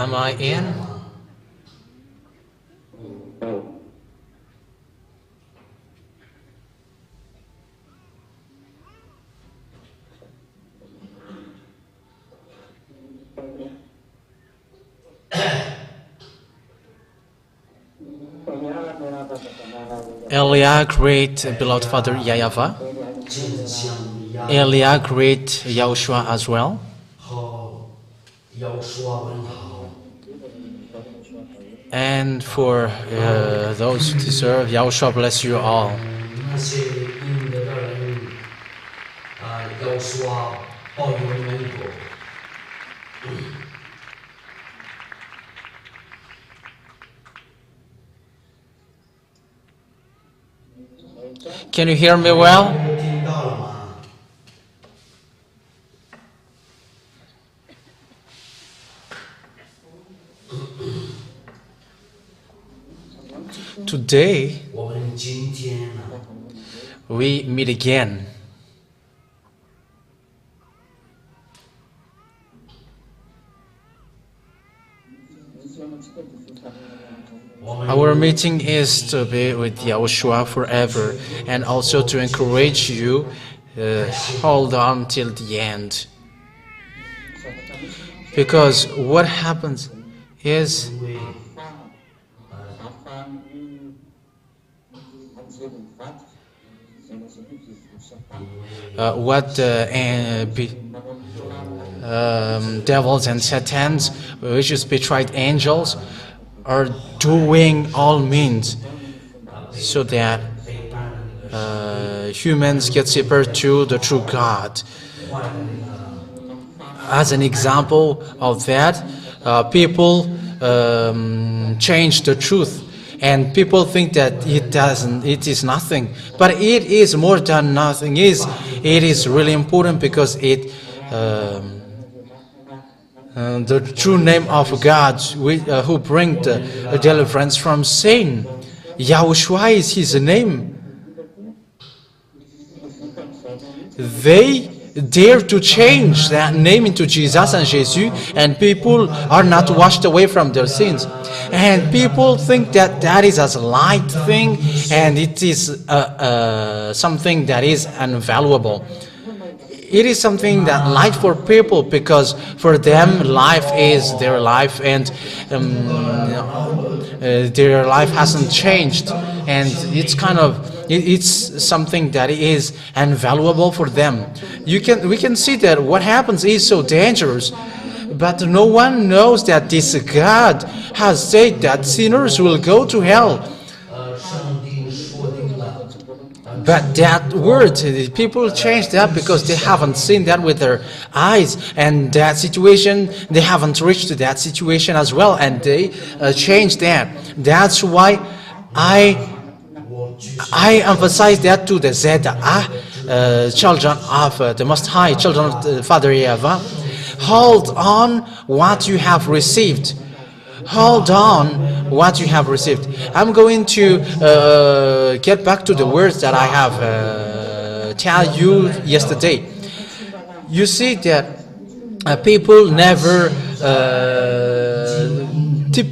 Am I in? Elia, great beloved Father Yahweh. Elia, great Yahoshuah as well. And for those who deserve, Yahoshuah bless you all. Can you hear me well? Today, we meet again. Our meeting is to be with Yahoshuah forever, and also to encourage you, hold on till the end. Because what happens is what devils and satans, which is betrayed angels, are doing all means so that humans get separated to the true God. As an example of that, people change the truth, and people think that it is nothing, but it is more than nothing. It is really important because it the true name of God who bring the deliverance from sin. Yahoshuah is his name. They dare to change that name into Jesus and Jesus, and people are not washed away from their sins. And people think that that is a light thing, and it is something that is invaluable. It is something that light for people, because for them life is their life, and their life hasn't changed, and it's something that is invaluable for them. We can see that what happens is so dangerous, but no one knows that this God has said that sinners will go to hell. But that word, people change that because they haven't seen that with their eyes, and that situation, they haven't reached to that situation as well, and they change that. That's why I emphasize that to the children of the Most High, children of the Father Yahweh. Hold on what you have received. Hold on what you have received. I'm going to get back to the words that I have tell you yesterday. You see that people never,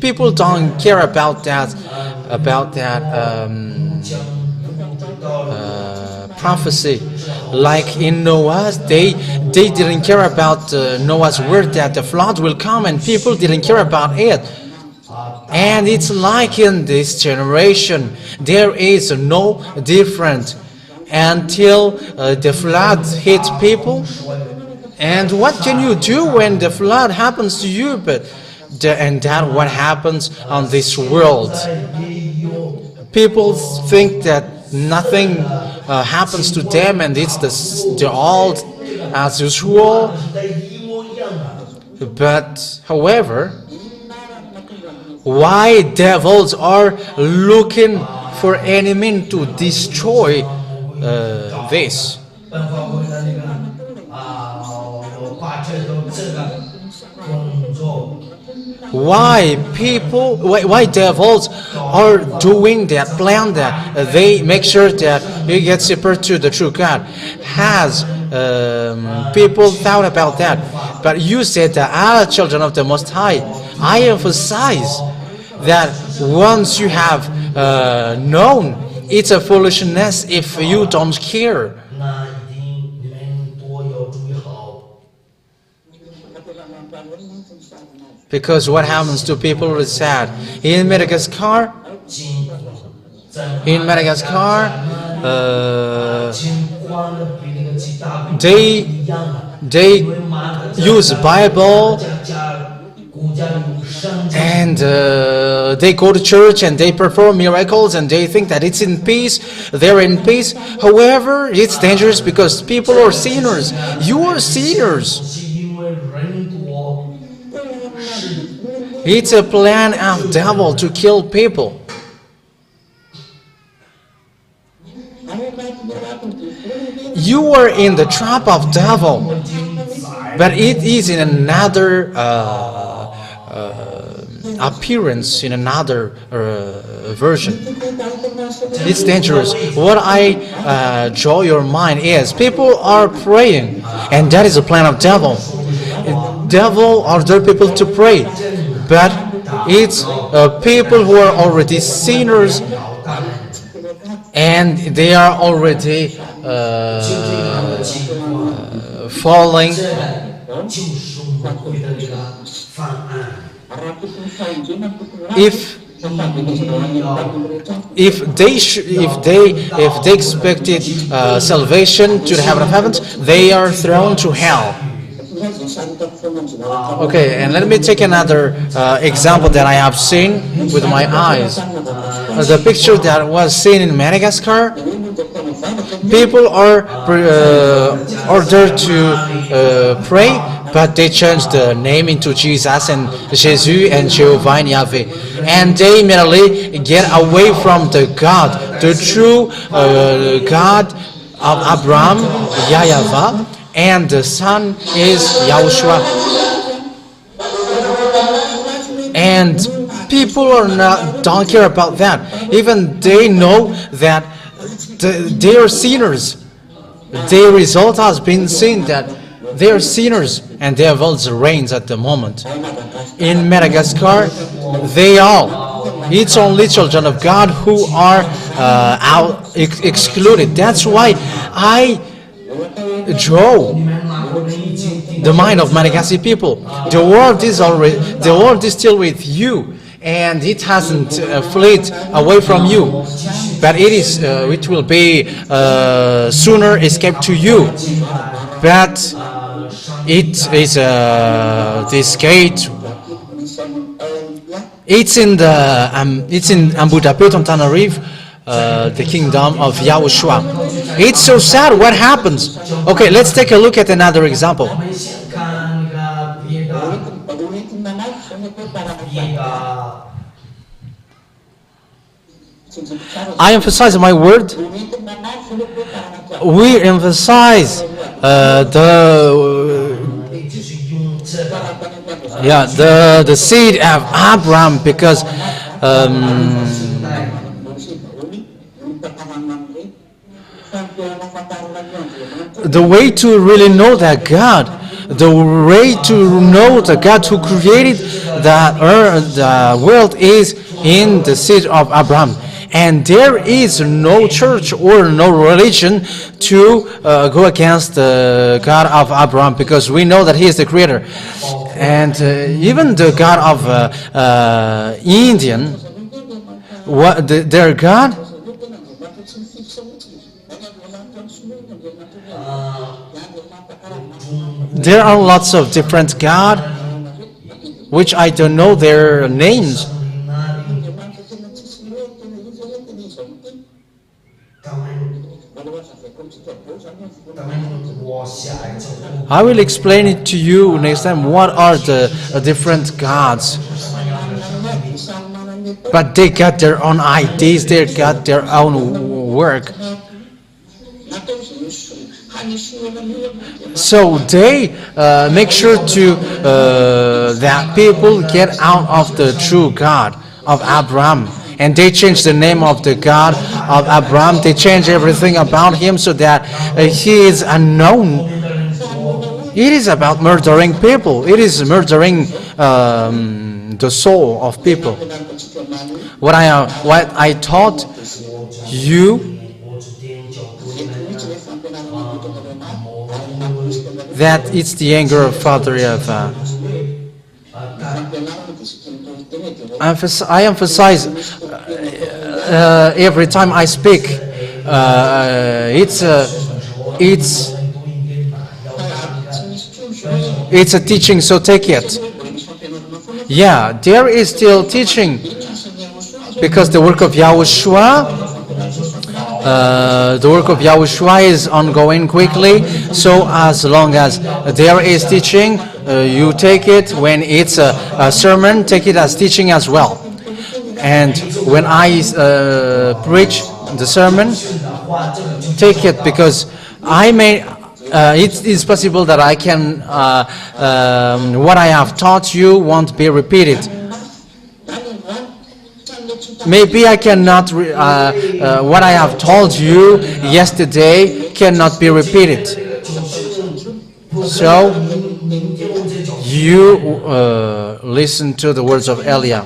people don't care about that prophecy. Like in Noah, they didn't care about Noah's word that the flood will come, and people didn't care about it. And it's like in this generation, there is no difference until the flood hits people. And what can you do when the flood happens to you? And that what happens on this world. People think that nothing happens to them, and it's the old as usual. But however, why devils are looking for any means to destroy this? Why devils are doing that plan that they make sure that you get separated to the true God? Has people thought about that. But you said that are children of the Most High. I emphasize that once you have known, it's a foolishness if you don't care. Because what happens to people is sad. In Madagascar, they use Bible and they go to church and they perform miracles and they think that it's in peace, they're in peace. However, it's dangerous because people are sinners. You are sinners. It's a plan of devil to kill people. You are in the trap of devil, but it is in another appearance, in another version. It's dangerous. What I draw your mind is people are praying, and that is a plan of devil. Devil order people to pray, but it's people who are already sinners and they are already falling. If they expected salvation to the heaven of heavens, they are thrown to hell. Okay, and let me take another example that I have seen with my eyes. The picture that was seen in Madagascar, people are ordered to pray, but they changed the name into Jesus and Jesus and Jehovah and Yahweh, and they immediately get away from the God, the true God of Abraham, Yahweh, and the son is Yahoshuah. And people don't care about that. Even they know that they are sinners. The result has been seen that they are sinners and they have all the reigns at the moment. In Madagascar, it's only children of God who are excluded. That's why I draw the mind of Madagascar people. The world is still with you, and it hasn't fled away from you, but it will be sooner escape to you. But it is this gate. It's in Abu Dhabi on Tenerife. The kingdom of Yahoshuah. It's so sad what happens. Okay, let's take a look at another example. I emphasize my word. We emphasize the seed of Abraham because the way to really know that God, the way to know the God who created the world is in the seed of Abraham. And there is no church or no religion to go against the God of Abraham, because we know that he is the creator. And even the God of Indian, their God, there are lots of different God, which I don't know their names. I will explain it to you next time. What are the different gods? But they got their own ideas. They got their own work. So they make sure to that people get out of the true God of Abraham And they changed the name of the God of Abraham. They changed everything about him so that he is unknown. It is about murdering people. It is murdering the soul of people. What I taught you, that it's the anger of Father Yahweh. I emphasize every time I speak. It's a teaching, so take it. Yeah, there is still teaching, because the work of Yahoshuah, is ongoing quickly. So as long as there is teaching, you take it. When it's a sermon, take it as teaching as well. And when I preach the sermon, take it, because I may. It is possible that I can. What I have taught you won't be repeated. Maybe I cannot. What I have told you yesterday cannot be repeated. So you listen to the words of Elia.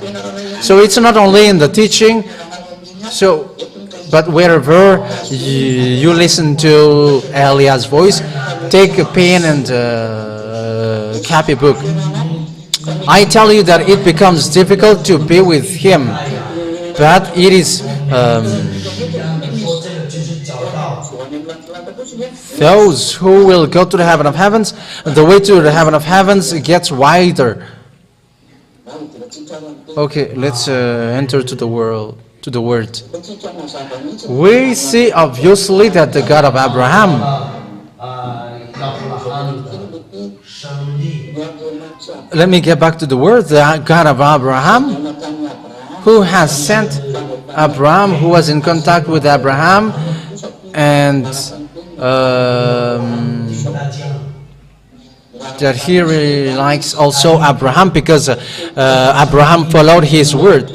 So it's not only in the teaching. So, but wherever you listen to Elia's voice, take a pen and copy book. I tell you that it becomes difficult to be with him, but it is those who will go to the heaven of heavens. The way to the heaven of heavens gets wider. Okay, let's enter to the world. To the word. We see obviously that the God of Abraham, let me get back to the word, the God of Abraham, who has sent Abraham, who was in contact with Abraham, and that he really likes also Abraham, because Abraham followed his word.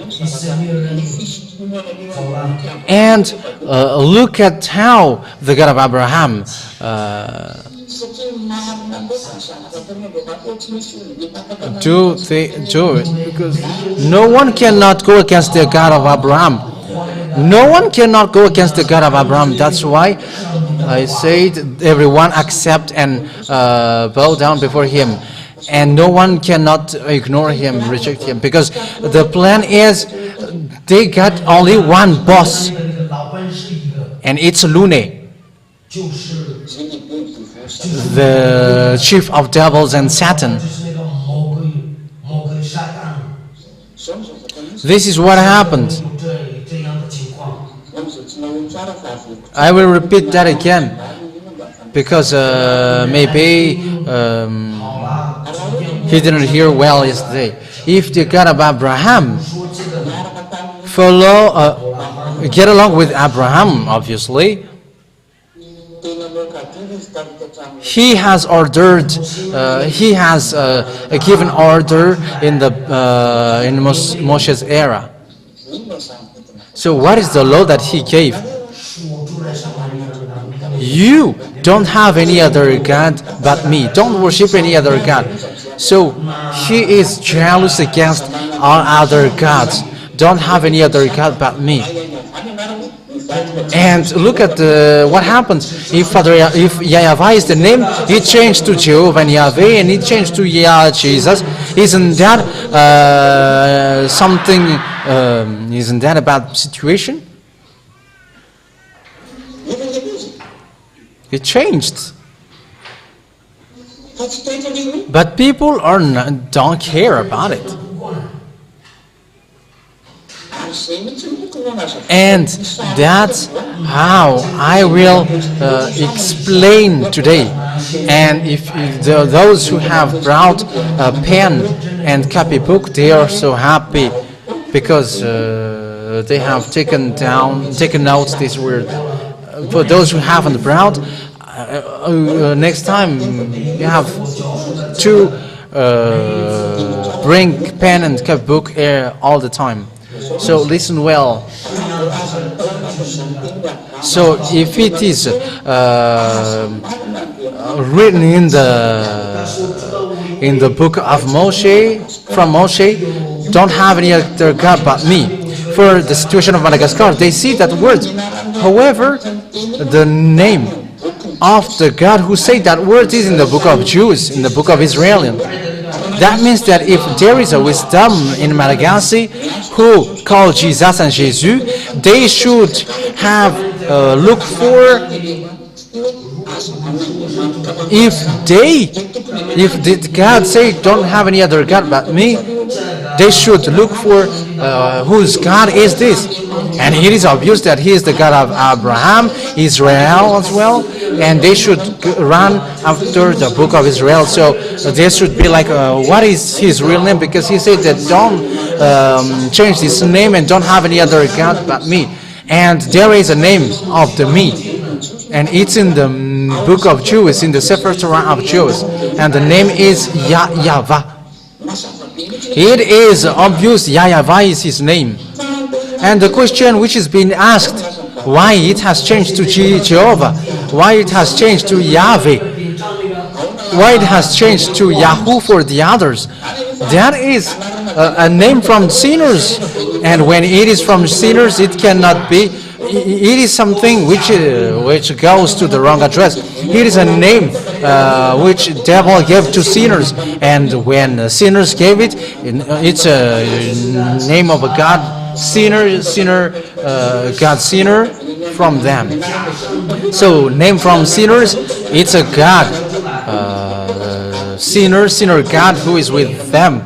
And look at how the God of Abraham do it, because no one cannot go against the God of Abraham. No one cannot go against the God of Abraham. That's why I said everyone accept and bow down before him. And no one cannot ignore him, reject him, because the plan is they got only one boss, and it's Lune, the chief of devils and Satan. This is what happened. I will repeat that again, because maybe he didn't hear well yesterday. If the God of Abraham get along with Abraham, obviously, he has ordered, he has given order in the in Moshe's era. So what is the law that he gave? You don't have any other God but me. Don't worship any other God. So he is jealous against all other gods. Don't have any other God but me. And look at what happens. If Yahweh is the name, he changed to Jehovah and Yahweh, and he changed to Yah Jesus. Isn't that something? Isn't that a bad situation? It changed. But people don't care about it. And that's how I will explain today. And if those who have brought a pen and copybook, they are so happy, because they have taken notes this word. For those who haven't brought, next time you have to bring pen and copybook all the time. So listen well. So if it is written in the book of Moshe, from Moshe, don't have any other God but me. For the situation of Madagascar, they see that word. However, the name of the God who said that word is in the book of Jews, in the book of Israelian. That means that if there is a wisdom in Malagasy who call Jesus and Jesus, they should have look for, if God say don't have any other God but me, they should look for whose God is this. And it is obvious that he is the God of Abraham, Israel as well, and they should run after the book of Israel. So they should be like, what is his real name? Because he said that don't change his name and don't have any other God but me. And there is a name of the me, and it's in the book of Jews, in the Sefer Torah of Jews, and the name is Yahweh. It is obvious Yahweh is his name. And the question which is being asked, why it has changed to Jehovah, why it has changed to Yahweh, why it has changed to Yahoo for the others, that is a name from sinners. And when it is from sinners, it cannot be, it is something which goes to the wrong address. It is a name which devil gave to sinners, and when sinners gave it, it's a name of a God sinner, God sinner from them. So name from sinners, it's a God sinner God who is with them.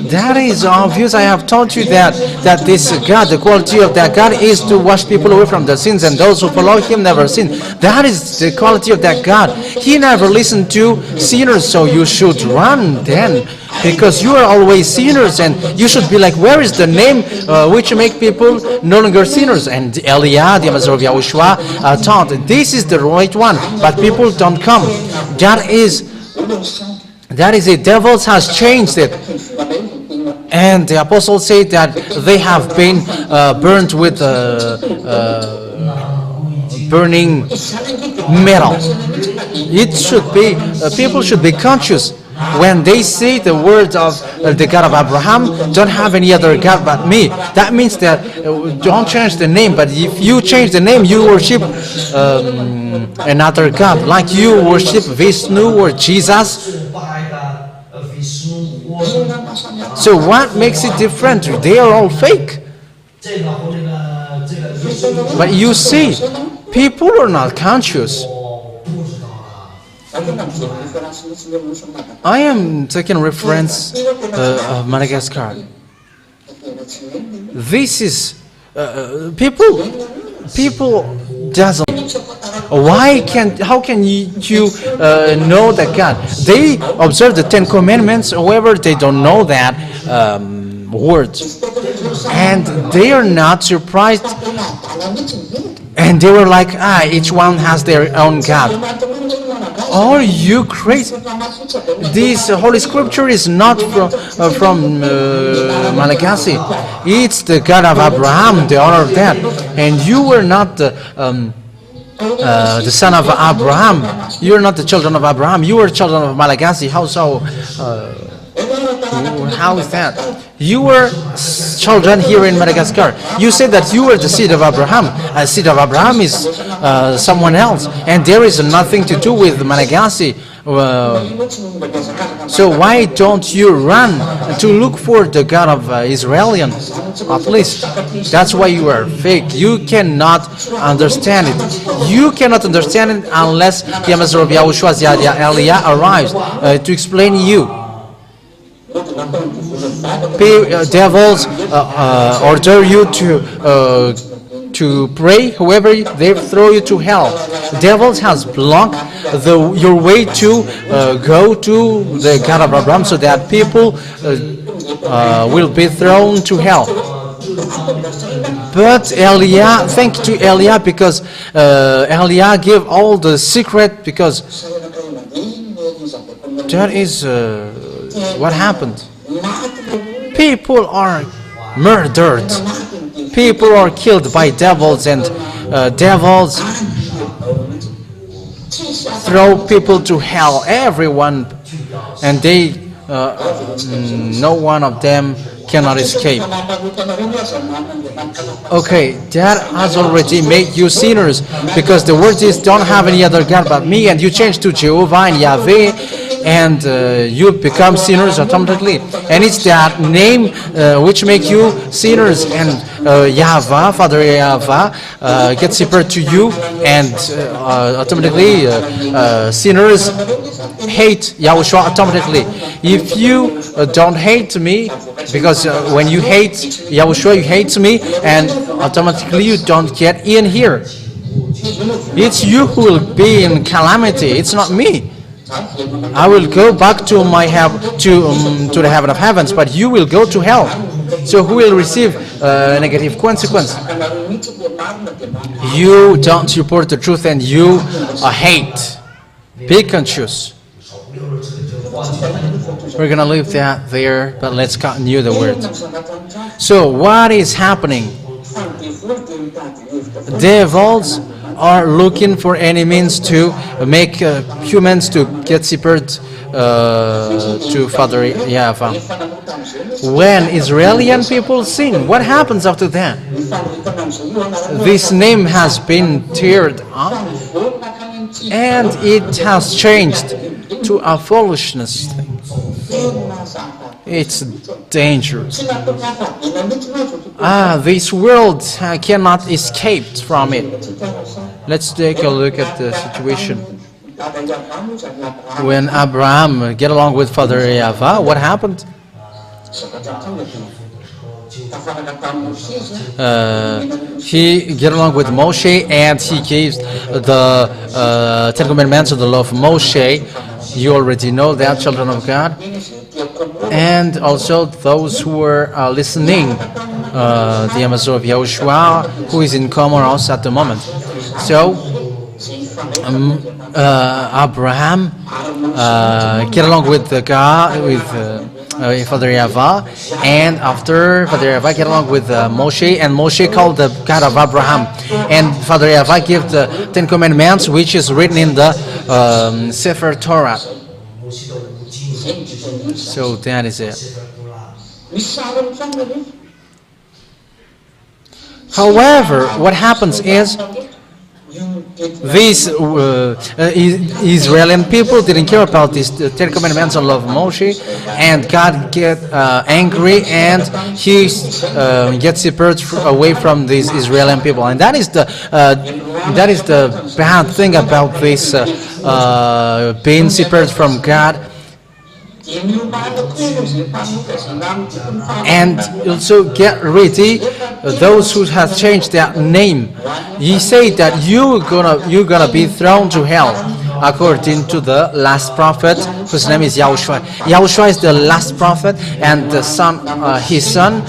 That is obvious. I have told you that this God, the quality of that God is to wash people away from their sins, and those who follow him never sin. That is the quality of that God. He never listened to sinners, so you should run then, because you are always sinners, and you should be like, where is the name which make people no longer sinners? And Eliah, the ambassador of Yahoshuah, taught this is the right one, but people don't come. That is it. Devils has changed it. And the apostles say that they have been burnt with burning metal. It should be, people should be conscious when they say the words of the God of Abraham, don't have any other God but me. That means that don't change the name, but if you change the name, you worship another God, like you worship Vishnu or Jesus. So what makes it different? They are all fake. But you see, people are not conscious. I am taking reference of Madagascar. This is people doesn't. How can you know that God? They observe the 10 Commandments, however, they don't know that words, and they are not surprised. And they were like, each one has their own God. Are you crazy? This Holy Scripture is not from Malagasy. It's the God of Abraham, the honor of that. And you were not the son of Abraham. You are not the children of Abraham. You are children of Malagasy. How so? How is that? You were children here in Madagascar. You said that you were the seed of Abraham. A seed of Abraham is someone else, and there is nothing to do with Malagasy. So why don't you run to look for the God of Israelian? At least that's why you are fake. You cannot understand it. You cannot understand it unless the ambassador of Yahoshuah, Eliah, arrives to explain you. Devils order you to pray. However, they throw you to hell. Devils has blocked your way to go to the God of Abraham, so that people will be thrown to hell. But Eliah, thank you to Eliah, because Eliah gave all the secret, because that is what happened. People are murdered. People are killed by devils, and devils throw people to hell. Everyone, and no one of them cannot escape. Okay, that has already made you sinners, because the word is, don't have any other God but me, and you change to Jehovah and Yahweh, and you become sinners automatically. And it's that name which make you sinners, and Yahweh, Father Yahweh, gets separated to you, and automatically sinners hate Yahoshuah automatically. If you don't hate me, because when you hate Yahoshuah, you hate me, and automatically you don't get in here. It's you who will be in calamity. It's not me. I will go back to my to the heaven of heavens, but you will go to hell. So who will receive a negative consequence? You don't support the truth, and you hate. Be conscious. We're going to leave that there, but let's continue the word. So what is happening? Devils are looking for any means to make humans to get separated to Father Yahweh. When Israeli people sin, what happens after that? This name has been teared up, and it has changed to a foolishness thing. It's dangerous. This world cannot escape from it. Let's take a look at the situation. When Abraham get along with Father Yahweh, what happened? He get along with Moshe, and he gives the Ten Commandments of the law of Moshe. You already know that, children of God. And also those who were listening, the ambassador of Yahoshuah, who is in Comoros at the moment. So Abraham get along with the God, with Father Yahweh, and after Father Yahweh get along with Moshe, and Moshe called the God of Abraham, and Father Yahweh gave the Ten Commandments, which is written in the Sefer Torah. So that is it. However, what happens is, these Israeli people didn't care about these Ten Commandments of Moshe, and God get angry, and He gets separated away from these Israeli people, and that is the bad thing about this being separated from God. And also get ready, those who have changed their name. He said that you're gonna be thrown to hell, according to the last prophet, whose name is Yahoshuah. Yahoshuah is the last prophet, and the son, his son,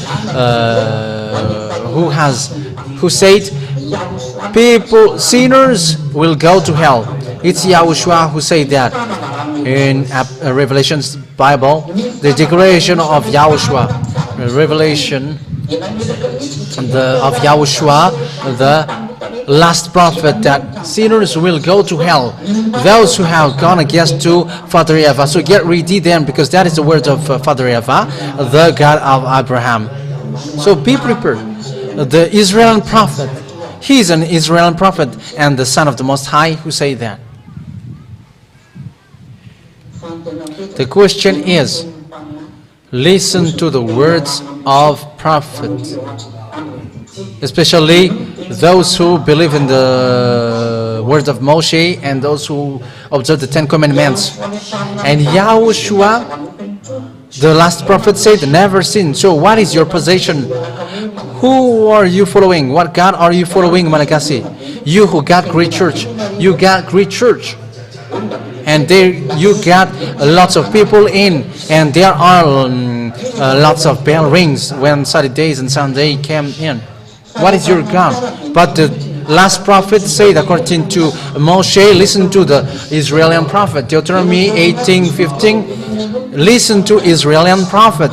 who said, people, sinners will go to hell. It's Yahoshuah who said that. In Revelation's Bible, the declaration of Yahoshuah, Revelation of Yahoshuah, the last prophet, that sinners will go to hell, those who have gone against to Father Yahweh. So get ready then, because that is the word of Father Yahweh, the God of Abraham. So be prepared. The Israeli prophet, he is an Israeli prophet, and the Son of the Most High who say that. The question is, listen to the words of prophet, especially those who believe in the word of Moshe, and those who observe the Ten Commandments. And Yahoshuah, the last prophet, said, never sin. So what is your position? Who are you following? What God are you following, Malagasy? You who got great church. You got great church. And there you got lots of people in, and there are lots of bell rings when Saturdays and Sunday came in. What is your God? But the last prophet said, according to Moshe, listen to the Israeli prophet. Deuteronomy 18:15. Listen to Israeli prophet.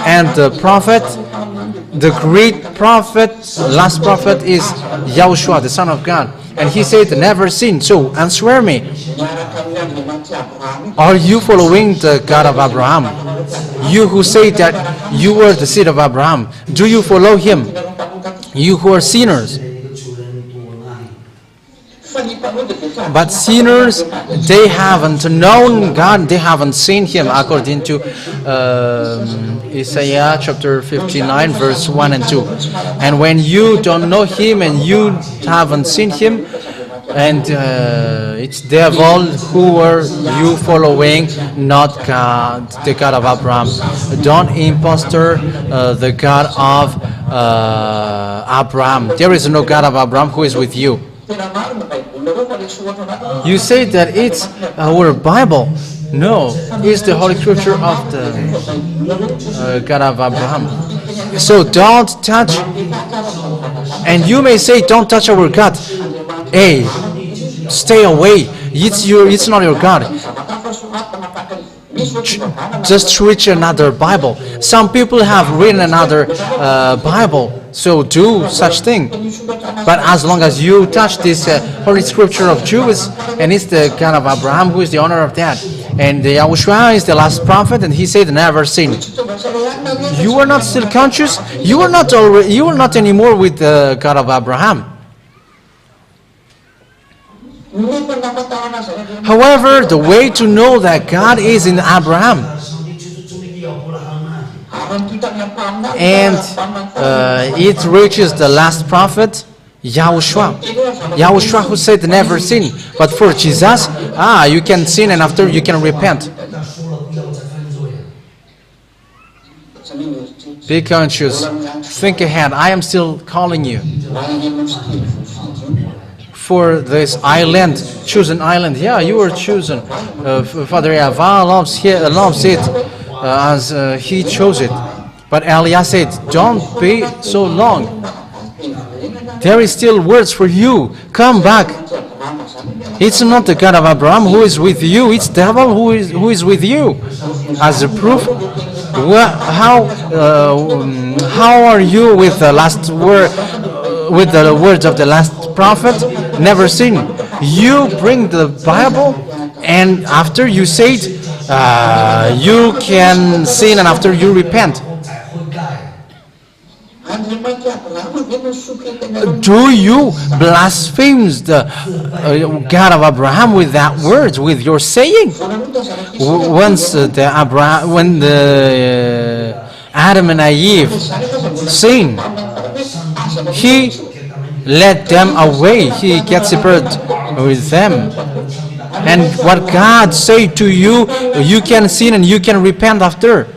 And the prophet, the great prophet, last prophet is Yahoshuah, the Son of God. And he said, never sin. So answer me. Are you following the God of Abraham? You who say that you were the seed of Abraham, do you follow him? You who are sinners. But sinners, they haven't known God, they haven't seen him, according to Isaiah chapter 59 verse 1 and 2. And when you don't know him and you haven't seen him, and it's devil who are you following, not God, the God of Abraham. Don't impostor the God of Abraham. There is no God of Abraham who is with you. You say that it's our Bible. No, it's the Holy Scripture of the God of Abraham. So don't touch. And you may say, don't touch our God. Hey, stay away. It's not your God. Just read another Bible. Some people have written another Bible, so do such thing. But as long as you touch this Holy Scripture of Jews, and it's the God of Abraham who is the owner of that, and the Yahoshuah is the last prophet, and he said, never sin. You are not still conscious. You are not anymore with the God of Abraham. However, the way to know that God is in Abraham, and it reaches the last prophet, Yahoshuah. Yahoshuah who said never sin. But for Jesus, you can sin and after you can repent. Be conscious. Think ahead. I am still calling you. For this island, chosen island. Yeah, you were chosen. Father Yahweh loves it as he chose it. But Eliah said, don't be so long. There is still words for you. Come back. It's not the God of Abraham who is with you. It's devil who is with you. As a proof, how are you with the last word, with the words of the last prophet? Never sin. You bring the Bible, and after you say it, you can sin, and after you repent. Do you blaspheme the God of Abraham with that word, with your saying? Once when Adam and Eve sinned, he led them away. He gets separated with them. And what God said to you, you can sin and you can repent after.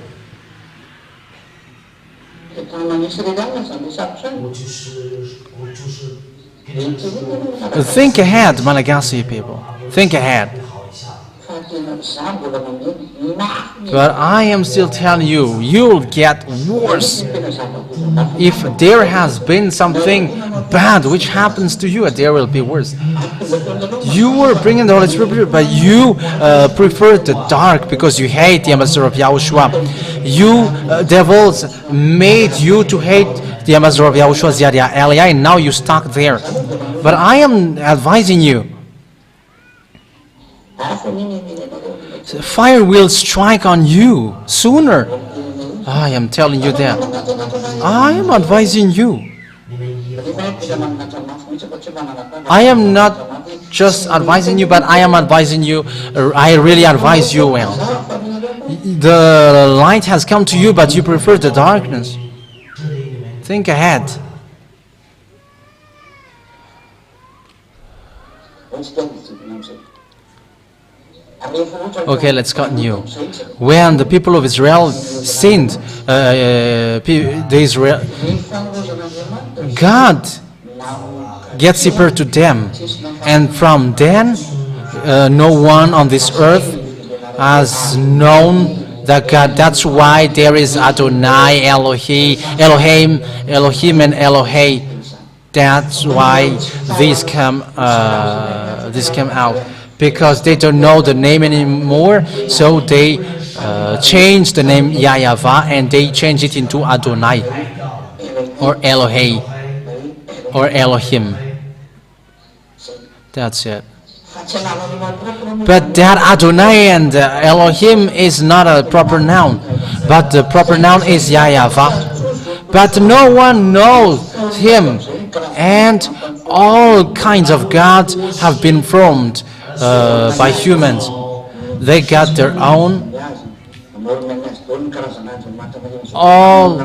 Think ahead, Malagasy people. Think ahead. But I am still telling you, you'll get worse. If there has been something bad which happens to you, there will be worse. You were bringing the Holy Spirit, but you prefer the dark because you hate the ambassador of Yahoshuah. You devils made you to hate the ambassador of Yahoshuah, Ziyad Eliah, and now you stuck there. But I am advising you. Fire will strike on you sooner. I am telling you that. I am advising you. I am not just advising you, but I am advising you. I really advise you well. The light has come to you, but you prefer the darkness. Think ahead. Okay, let's continue. When the people of Israel sinned, God gets separated to them, and from then, no one on this earth has known that God. That's why there is Adonai, Elohim, and Elohei. That's why these come out. Because they don't know the name anymore, so they change the name Yahavah and they change it into Adonai or Elohei or Elohim. That's it. But that Adonai and Elohim is not a proper noun, but the proper noun is Yahavah. But no one knows him, and all kinds of gods have been formed by humans. They got their own. All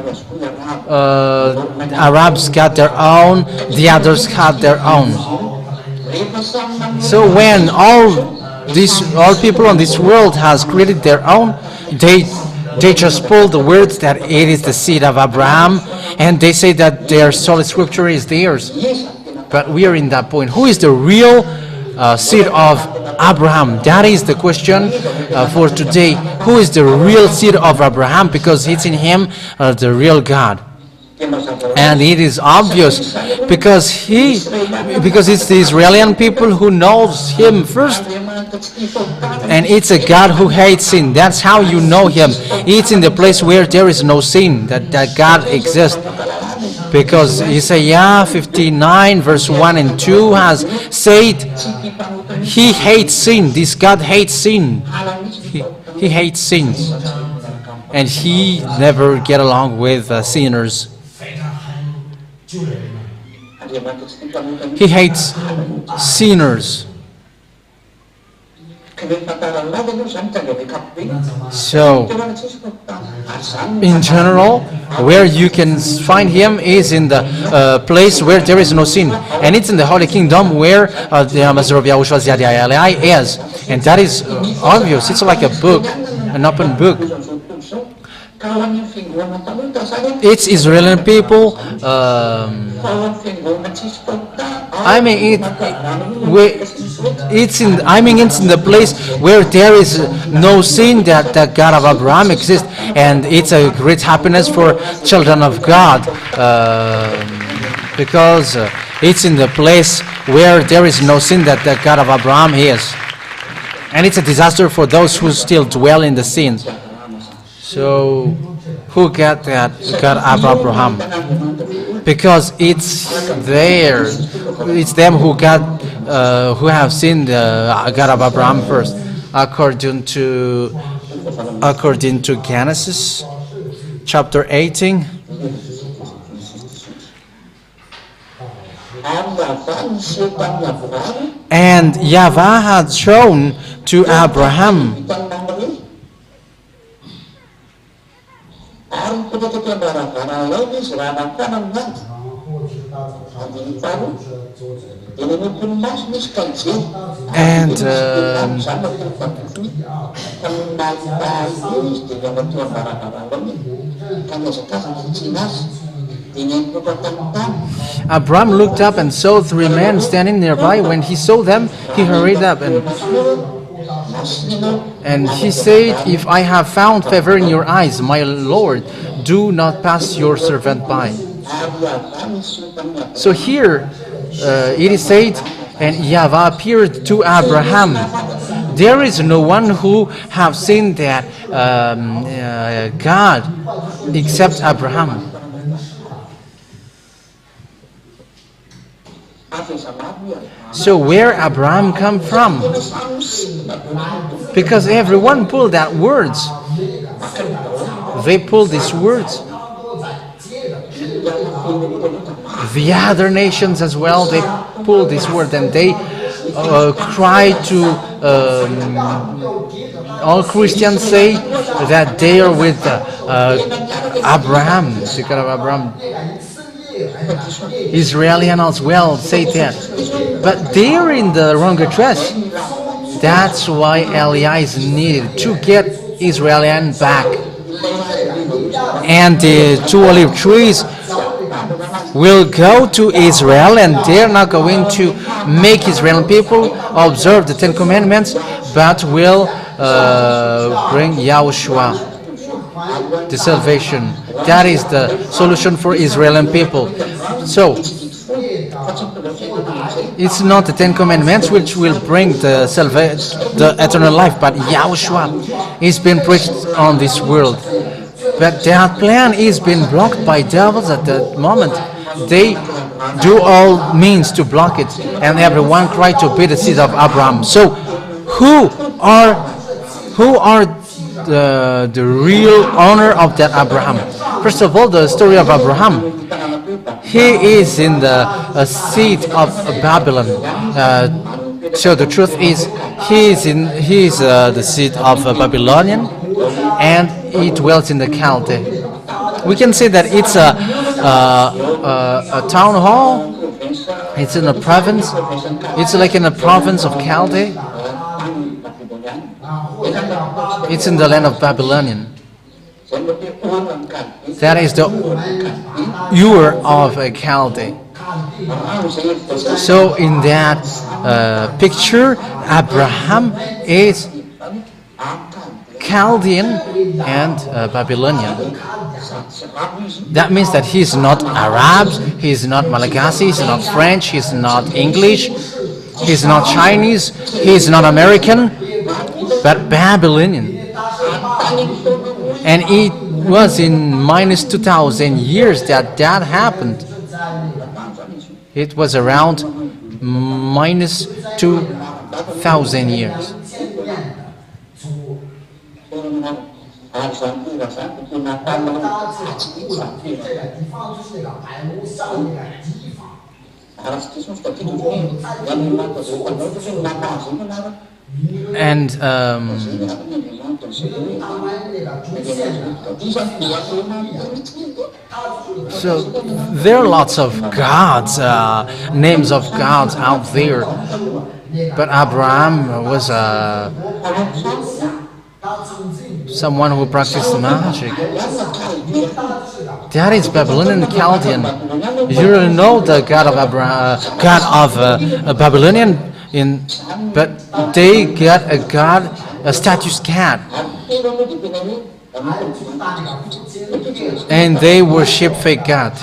Arabs got their own. The others had their own. So when all people on this world has created their own, they just pull the words that it is the seed of Abraham, and they say that their sola scriptura is theirs. But we are in that point. Who is the real seed of Abraham? That is the question for today. Who is the real seed of Abraham? Because it's in him the real God. And it is obvious because it's the Israeli people who knows him first. And it's a God who hates sin. That's how you know him. It's in the place where there is no sin that God exists. Because Isaiah 59 verse 1 and 2 has said he hates sin. This God hates sin. He hates sins. And he never get along with sinners. He hates sinners. So, in general, where you can find him is in the place where there is no sin. And it's in the Holy Kingdom where the Ambassador of Yahoshuah is. And that is obvious. It's like a book, an open book. It's Israeli people. It's in the place where there is no sin that the God of Abraham exists, and it's a great happiness for children of God because it's in the place where there is no sin that the God of Abraham is, and it's a disaster for those who still dwell in the sins. So, who got that God of Abraham? Because it's there. It's them who have seen the God of Abraham first, according to Genesis chapter 18. And Yahweh had shown to Abraham. And Abraham looked up and saw 3 men standing nearby. When he saw them, he hurried up and he said, "If I have found favor in your eyes, my Lord, do not pass your servant by." So here it is said, and Yahweh appeared to Abraham. There is no one who have seen that God except Abraham. So where Abraham come from? Because everyone pulled that words. They pulled these words. The other nations as well, they pulled this word and they cry to all Christians say that they are with Abraham, the God of Abraham. Israelian as well say that, but they're in the wrong address. That's why Eliah is needed to get Israelian back. And the 2 olive trees will go to Israel, and they're not going to make Israeli people observe the 10 Commandments, but will bring Yahoshuah, the salvation. That is the solution for Israeli people. So, It's not the Ten Commandments which will bring the eternal life, but Yahushua is being preached on this world. But their plan is being blocked by devils at that moment. They do all means to block it, and everyone cried to be the seed of Abraham. So, who are the real owner of that Abraham? First of all, the story of Abraham. He is in the seat of Babylon. So the truth is, he is the seat of a Babylonian, and he dwells in the Chaldee. We can say that it's a town hall. It's in a province. It's like in the province of Chaldee. It's in the land of Babylonian. That is the Ur of a Chaldee. So in that picture, Abraham is Chaldean and Babylonian. That means that he's not Arab, he's not Malagasy, he's not French, he's not English, he's not Chinese, he's not American, but Babylonian. And it was in minus 2,000 years that happened. It was around minus 2,000 years. And so there are lots of gods, names of gods out there, but Abraham was someone who practiced magic. That is Babylonian and Chaldean. You don't know the god of Babylonian, but they got a status cat, and they worship fake god.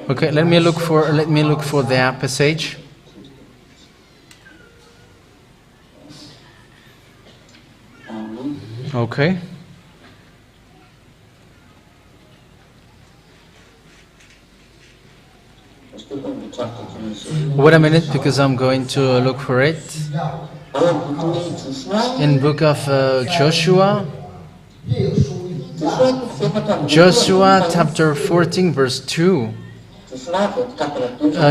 Okay, let me look for that passage. Okay. Wait a minute, because I'm going to look for it. In book of Joshua. Joshua chapter 14 verse 2.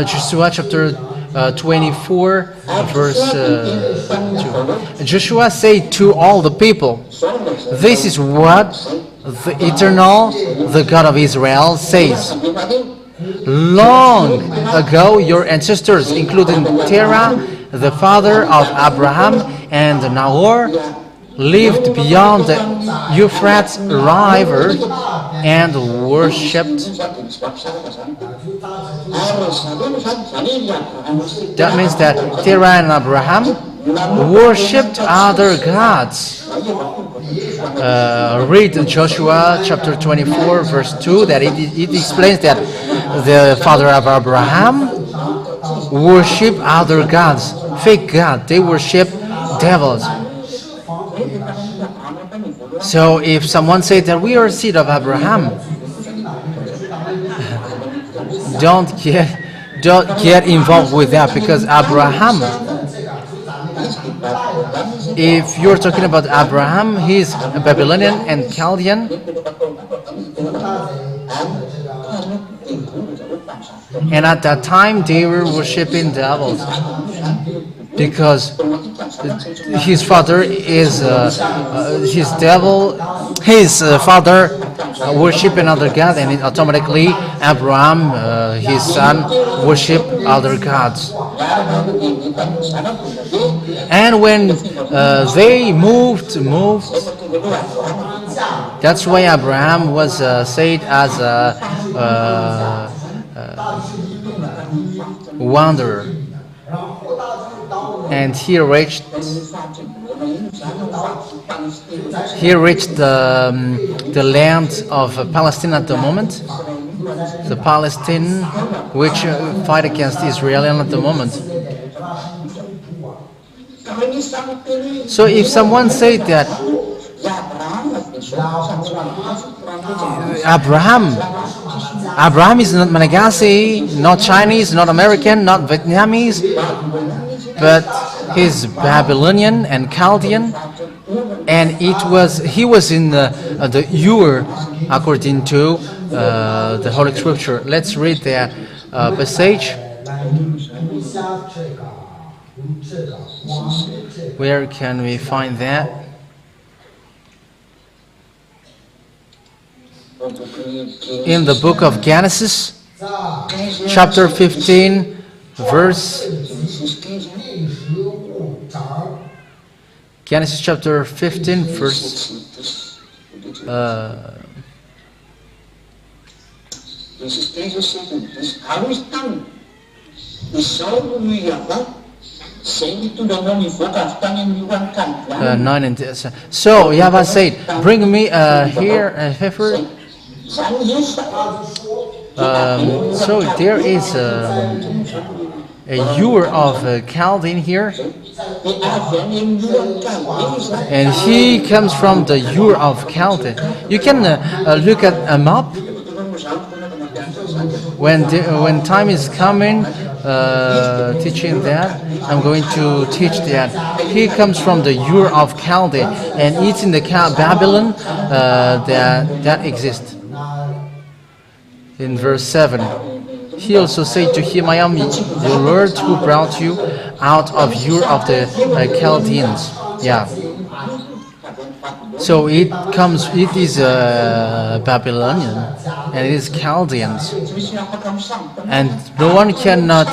Joshua chapter 24 verse 2. Joshua said to all the people, "This is what the Eternal, the God of Israel, says. Long ago your ancestors, including Terah, the father of Abraham, and Nahor, lived beyond the Euphrates River and worshipped." That means that Terah and Abraham worshipped other gods. Read Joshua chapter 24 verse 2, that it explains that the father of Abraham worshipped other gods, fake god. They worship devils. So if someone says that we are seed of Abraham, don't get involved with that, because Abraham, if you're talking about Abraham, he's a Babylonian and Chaldean, and at that time they were worshipping devils, because his father is his devil. His father worship another god, and automatically Abraham, his son, worship other gods. And when they moved, that's why Abraham was said as a wanderer. And he reached He reached the land of Palestine at the moment, the Palestine which fight against Israel at the moment. So if someone said that Abraham is not Malagasy, not Chinese, not American, not Vietnamese, but he's Babylonian and Chaldean, and he was in the Ur according to the Holy Scripture. Let's read that passage. Where can we find that? In the book of Genesis, chapter 15, verse. Genesis chapter 15, verse. Nine and 10. So Yahweh said, "Bring me here a heifer." So there is a Ur of Chaldean here, and he comes from the Ur of Chaldean. You can look at a map when time is coming. Teaching that, I'm going to teach that he comes from the Ur of Chaldean, and it's in the Babylon that exists. In verse 7, he also said to him, "I am the Lord who brought you out of Ur of the Chaldeans." Yeah. So it is Babylonian, and it is Chaldeans, and no one cannot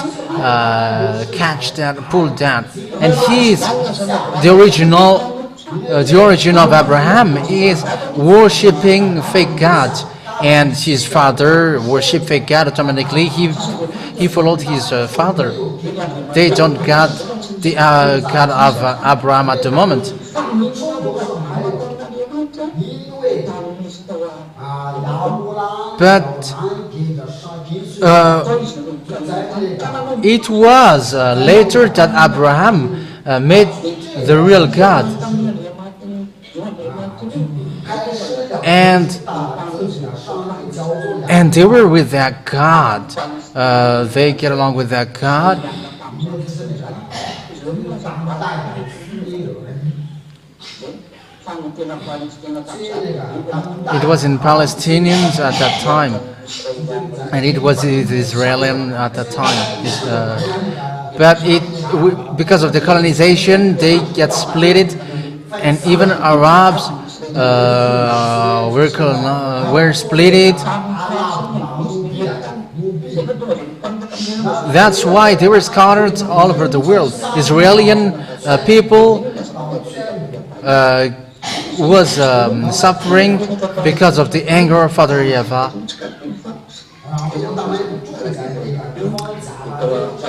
catch that, pull that. And he is the original. The origin of Abraham is worshipping fake gods, and his father worshipped fake God. Automatically, he followed his father. They don't got the God of Abraham at the moment. But it was later that Abraham met the real God, and they were with that God. They get along with that God. It was in Palestinians at that time, and it was Israeli at that time. But because of the colonization, they get split, and even Arabs were split. That's why they were scattered all over the world. Israeli people was suffering because of the anger of Father Yahweh.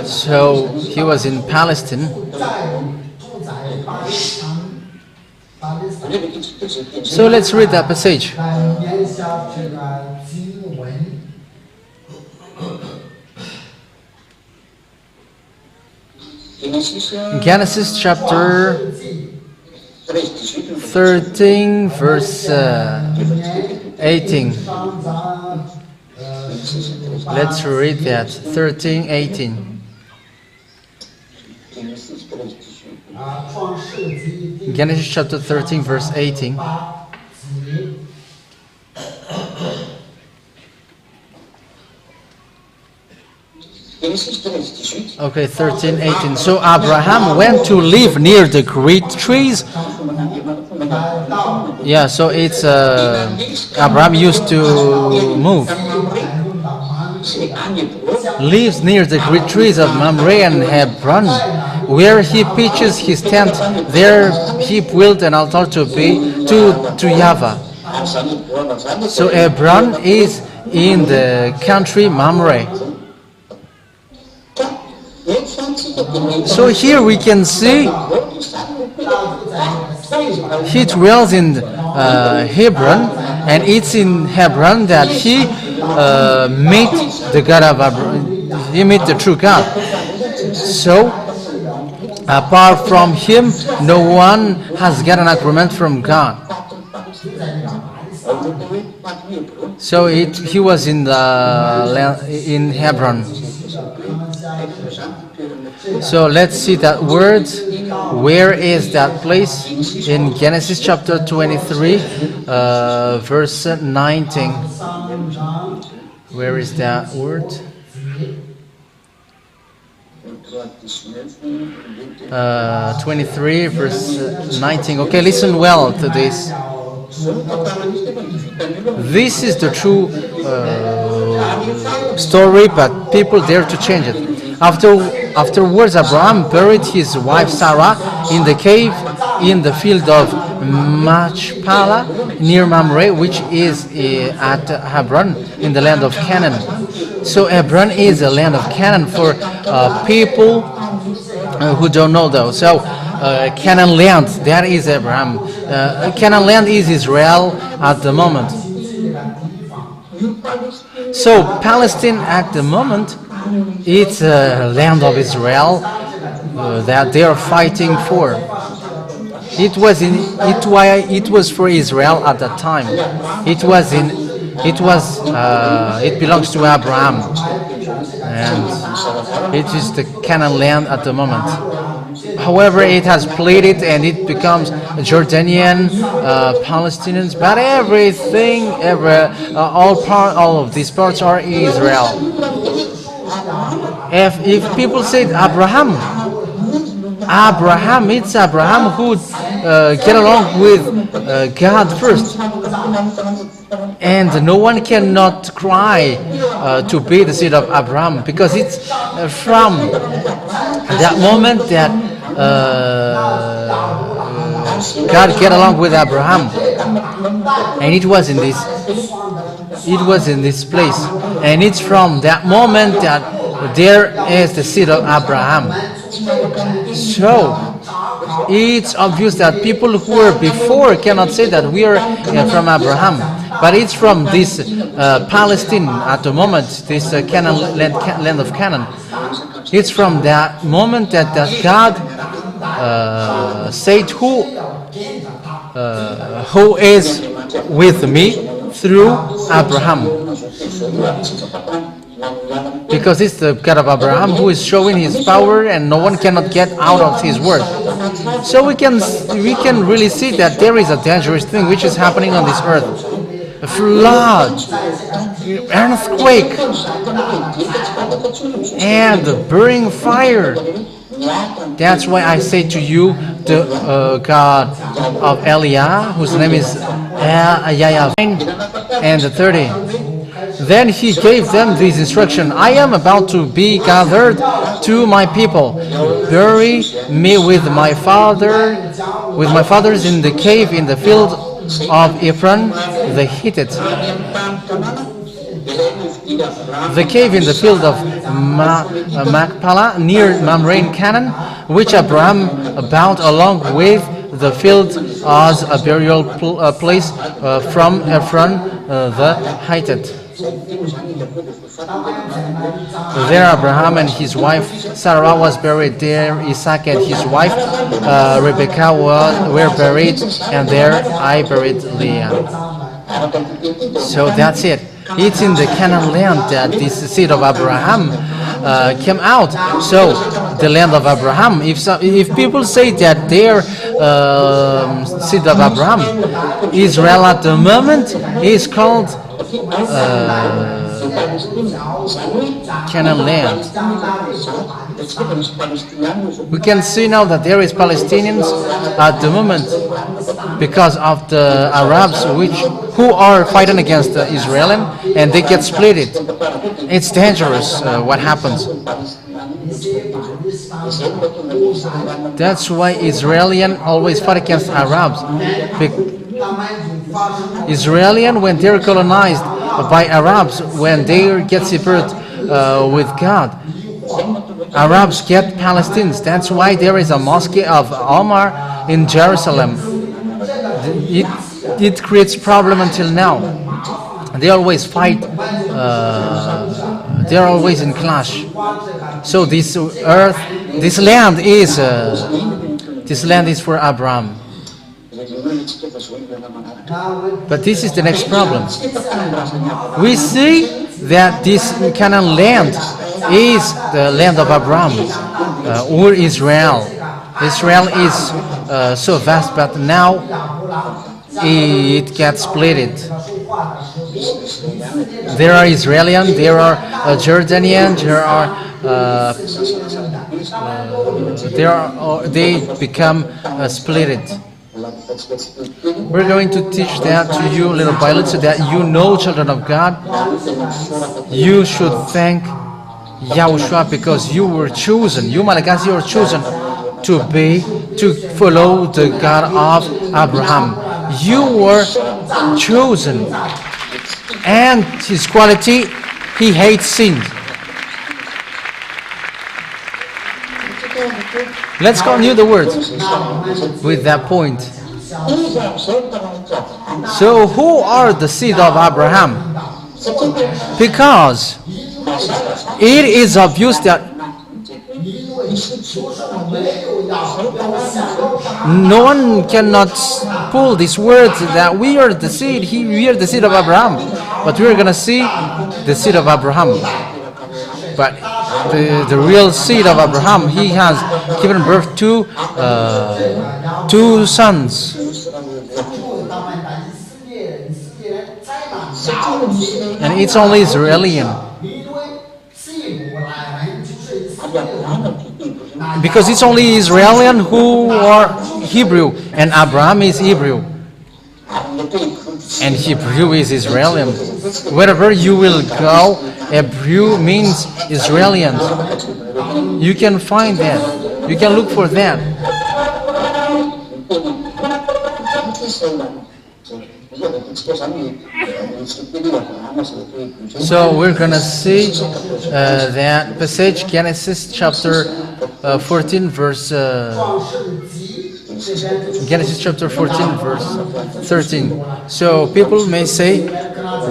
So he was in Palestine. So let's read that passage. Genesis chapter 13, verse 18. Let's read that. 13, 18. Genesis chapter 13, verse 18. Okay, 13, 18. So Abraham went to live near the great trees. Yeah, so it's Abraham used to move. Lives near the great trees of Mamre and Hebron, where he pitches his tent. There he built an altar to Yahweh. So Hebron is in the country Mamre. So here we can see He dwells in Hebron, and it's in Hebron that he meet the God of Abraham. He meet the true God. So, apart from him, no one has got an agreement from God. So he was in in Hebron. So let's see that word. Where is that place? In Genesis chapter 23, verse 19. Where is that word? 23, verse 19. Okay, listen well to this. This is the true story, but people dare to change it. Afterwards, Abraham buried his wife Sarah in the cave in the field of Machpelah near Mamre, which is at Hebron in the land of Canaan. So Hebron is a land of Canaan for people who don't know though. So Canaan land, that is Abraham. Canaan land is Israel at the moment. So Palestine at the moment, it's a land of Israel that they are fighting for. It was for Israel at that time. It belongs to Abraham, and it is the Canaan land at the moment. However, it has split it, and it becomes Jordanian, Palestinians. But everything, all of these parts are Israel. If people say Abraham, it's Abraham who get along with God first, and no one cannot cry to be the seed of Abraham, because it's from that moment that God get along with Abraham, and it was in this place, and it's from that moment that there is the seed of Abraham. So it's obvious that people who were before cannot say that we are from Abraham, but it's from this Palestine at the moment, this Canaan land of Canaan. It's from that moment that God said, who is with me through Abraham. Because it's the God of Abraham who is showing his power, and no one cannot get out of his word. So we can really see that there is a dangerous thing which is happening on this earth. A flood, earthquake, and burning fire. That's why I say to you, the God of Eliah, whose name is Yahya, and the 30. Then he gave them this instruction: I am about to be gathered to my people. Bury me with my fathers in the cave in the field of Ephron the Hittite. The cave in the field of Machpelah near Mamre in Canaan, which Abraham bought along with the field as a burial place from Ephron the Hittite. There Abraham and his wife Sarah was buried. There Isaac and his wife Rebekah were buried, and there I buried Leah. So that's it. It's in the Canaan land that this seed of Abraham came out. So the land of Abraham, if people say that their seed of Abraham, Israel at the moment is called Canaan land. We can see now that there is Palestinians at the moment because of the Arabs who are fighting against the Israelis, and they get split. It's dangerous what happens. That's why Israelis always fight against Arabs. Israelis, when they're colonized by Arabs, when they get separated with God, Arabs get Palestinians. That's why there is a mosque of Omar in Jerusalem. it it creates problem until now. They always fight. They are always in clash. So this earth, this land is for Abraham. But this is the next problem. We see that this Canaan land is the land of Abraham, or Israel. Israel is so vast, but now it gets split. There are Israelians, there are Jordanians, they become split. We're going to teach that to you little by little so that you know, children of God, you should thank Yahoshuah because you were chosen. You Malagasy were chosen to follow the God of Abraham. You were chosen. And his quality, he hates sin. Let's continue the words with that point. So who are the seed of Abraham? Because it is obvious that no one cannot pull these words that we are the seed, we are the seed of Abraham. But we are going to see the seed of Abraham. But the real seed of Abraham, he has given birth to two sons. And it's only Israeli. Because it's only Israelian who are Hebrew, and Abraham is Hebrew. And Hebrew is Israelian. Wherever you will go, Hebrew means Israelian. You can find that. You can look for that. So we're going to see that passage, Genesis chapter 14, verse Genesis chapter 14, verse 13. So people may say,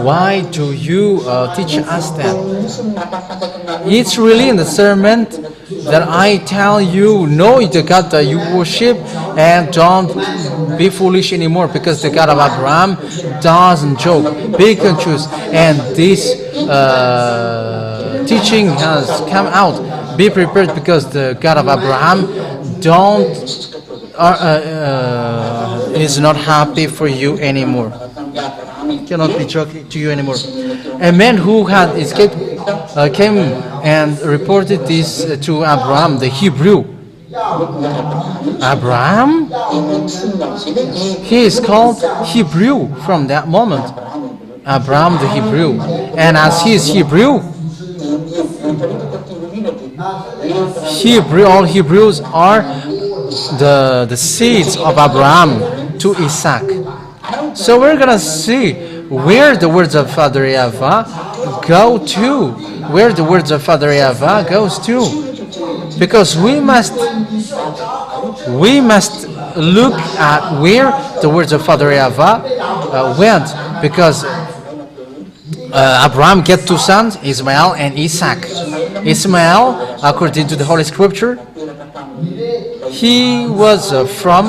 why do you teach us that? It's really in the sermon that I tell you, know the God that you worship and don't be foolish anymore, because the God of Abraham doesn't joke. Be conscious. And this teaching has come out. Be prepared, because the God of Abraham is not happy for you anymore. Cannot be joking to you anymore. A man who had escaped came and reported this to Abraham, the Hebrew. Abraham? He is called Hebrew from that moment. Abraham the Hebrew. And as he is Hebrew, all Hebrews are the seeds of Abraham to Isaac. So we're going to see where the words of Father Yahweh go to. Where the words of Father Yahweh goes to. Because we must look at where the words of Father Yahweh went. Because Abraham get two sons, Ismael and Isaac. Ismael, according to the Holy Scripture, he was from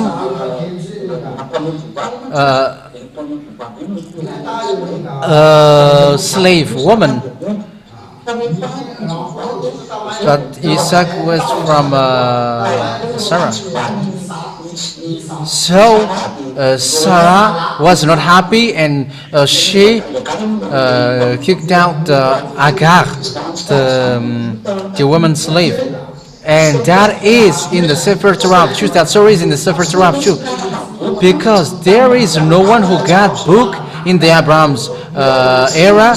slave woman, but Isaac was from Sarah. So Sarah was not happy, and she kicked out Agar, the woman slave. And that is in the Sefer Torah of Truth. That story is in the Sefer Torah of Truth. Because there is no one who got book in the Abraham's era,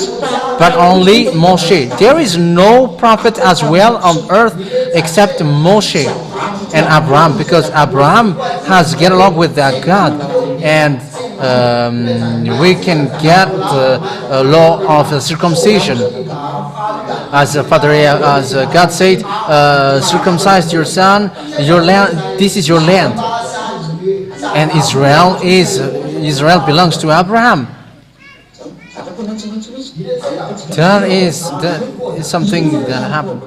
but only Moshe. There is no prophet as well on earth except Moshe and Abraham, because Abraham has get along with that God, and we can get the law of circumcision. As God said, circumcise your son, your land. This is your land. and Israel belongs to Abraham. That is something that happened.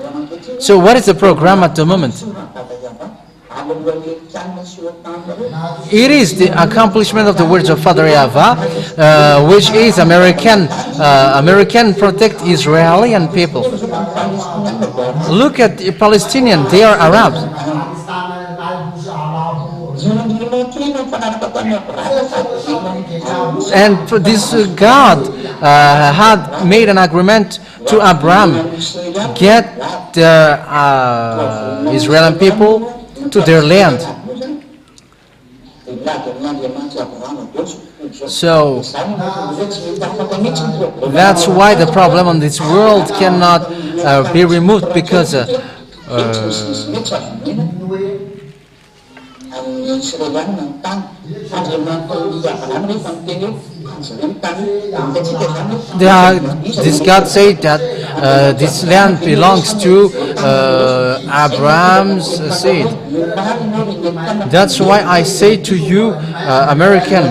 So what is the program at the moment? It is the accomplishment of the words of Father Yahweh, which is American protect Israeli and people. Look at the Palestinian, they are Arabs. And this God had made an agreement to Abraham, get the Israeli people to their land. So that's why the problem on this world cannot be removed, because this God said that this land belongs to Abraham's seed. That's why I say to you, American,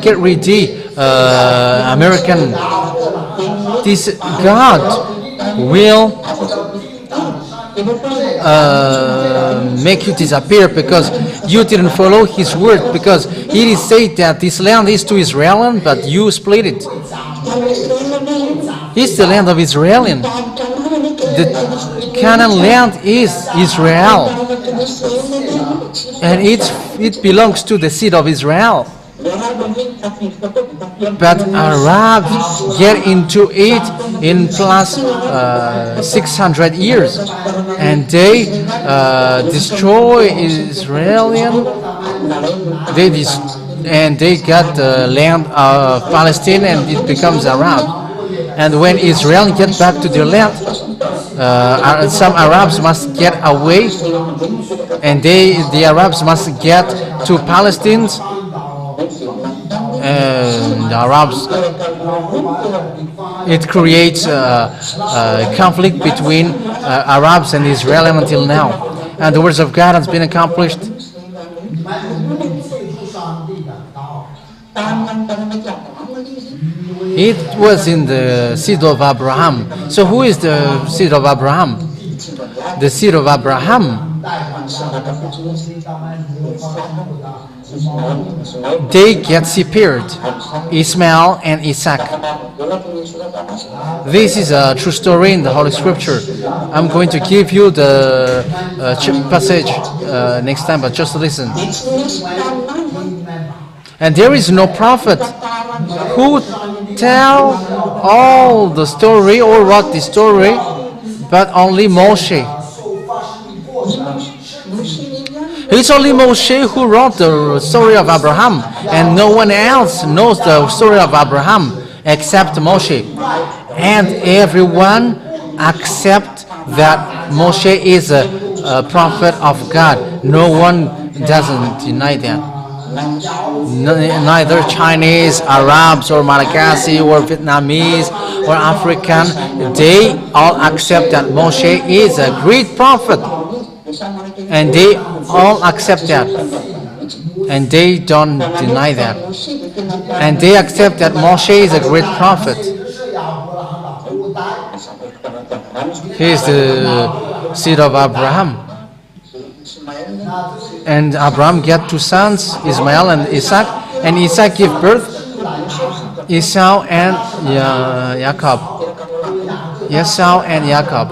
get ready, American. This God will make you disappear because you didn't follow His word, because He said that this land is to Israel, but you split it. It's the land of Israelian. The Canaan land is Israel, and it belongs to the seed of Israel. But Arabs get into it in plus 600 years, and they destroy Israelian. And they got the land of Palestine, and it becomes Arab. And when Israel get back to their land, some Arabs must get away, and the Arabs must get to Palestine. And Arabs, it creates a conflict between Arabs and Israel until now. And the words of God has been accomplished. It was in the seed of Abraham. So who is the seed of Abraham? The seed of Abraham, they get separated, Ishmael and Isaac. This is a true story in the Holy Scripture. I'm going to give you the passage next time, but just listen. And there is no prophet who tell all the story or wrote the story, but only Moshe. It's only Moshe who wrote the story of Abraham, and no one else knows the story of Abraham except Moshe. And everyone accepts that Moshe is a prophet of God. No one doesn't deny that. Neither Chinese, Arabs, or Malagasy, or Vietnamese, or African, they all accept that Moshe is a great prophet. And they all accept that. And they don't deny that. And they accept that Moshe is a great prophet. He is the seed of Abraham. And Abraham get two sons, Ismael and Isaac. And Isaac give birth Esau and Jacob. Esau and Jacob.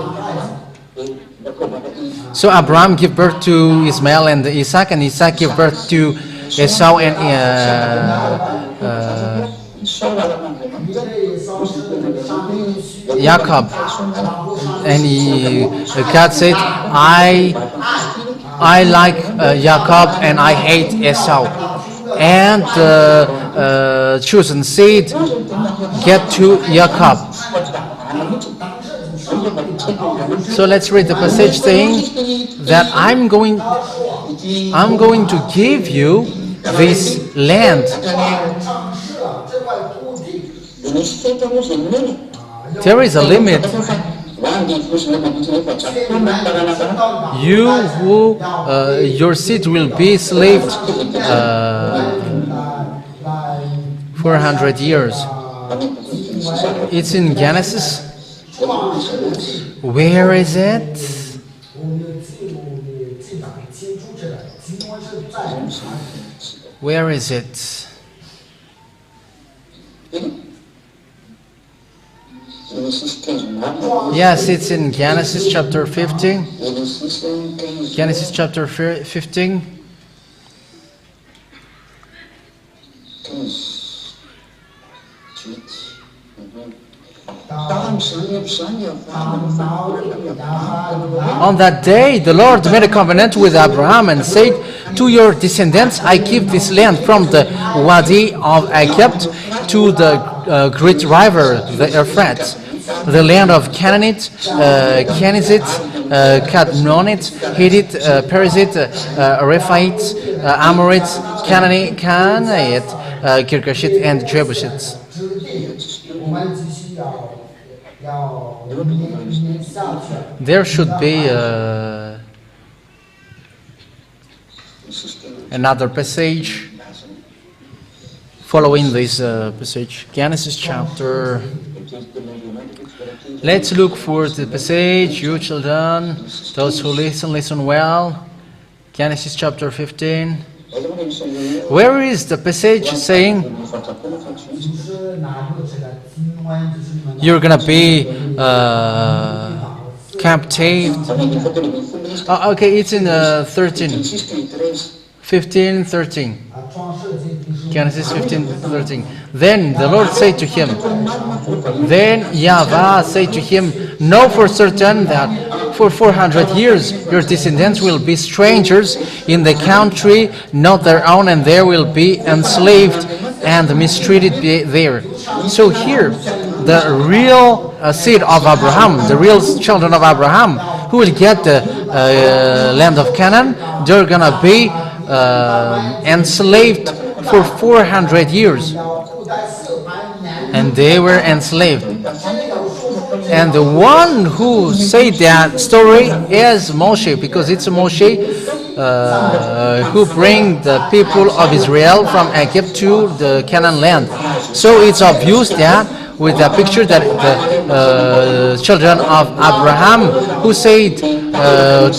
So Abraham give birth to Ismael and Isaac give birth to Esau and Jacob. And God said, I like Jacob and I hate Esau. And the chosen seed get to Jacob. So let's read the passage saying that I'm going to give you this land. There is a limit. You who your seed will be slaved 400 years. It's in Genesis. Where is it? Where is it? Yes, it's in Genesis chapter 15. Genesis chapter 15. On that day, the Lord made a covenant with Abraham and said, "To your descendants I give this land from the Wadi of Egypt to the great river, the Euphrates, the land of Canaanite, Kenizzite, Cadmonite, Hittite, Perizzite, Rephaites, Amorites, Canaanite, Girgashite, and Jebusites." There should be another passage following this passage. Genesis chapter. Let's look for the passage, you children, those who listen well. Genesis chapter 15. Where is the passage saying you're gonna be captive? Okay, it's in 13. 15, 13. Genesis 15, 13. Then the Lord said to him, then Yahweh said to him, "Know for certain that for 400 years your descendants will be strangers in the country not their own, and they will be enslaved and mistreated there." So here, the real seed of Abraham, the real children of Abraham, who will get the land of Canaan, they're gonna be enslaved for 400 years. And they were enslaved. And the one who said that story is Moshe, because it's Moshe who bring the people of Israel from Egypt to the Canaan land. So it's obvious that with the picture that the children of Abraham who said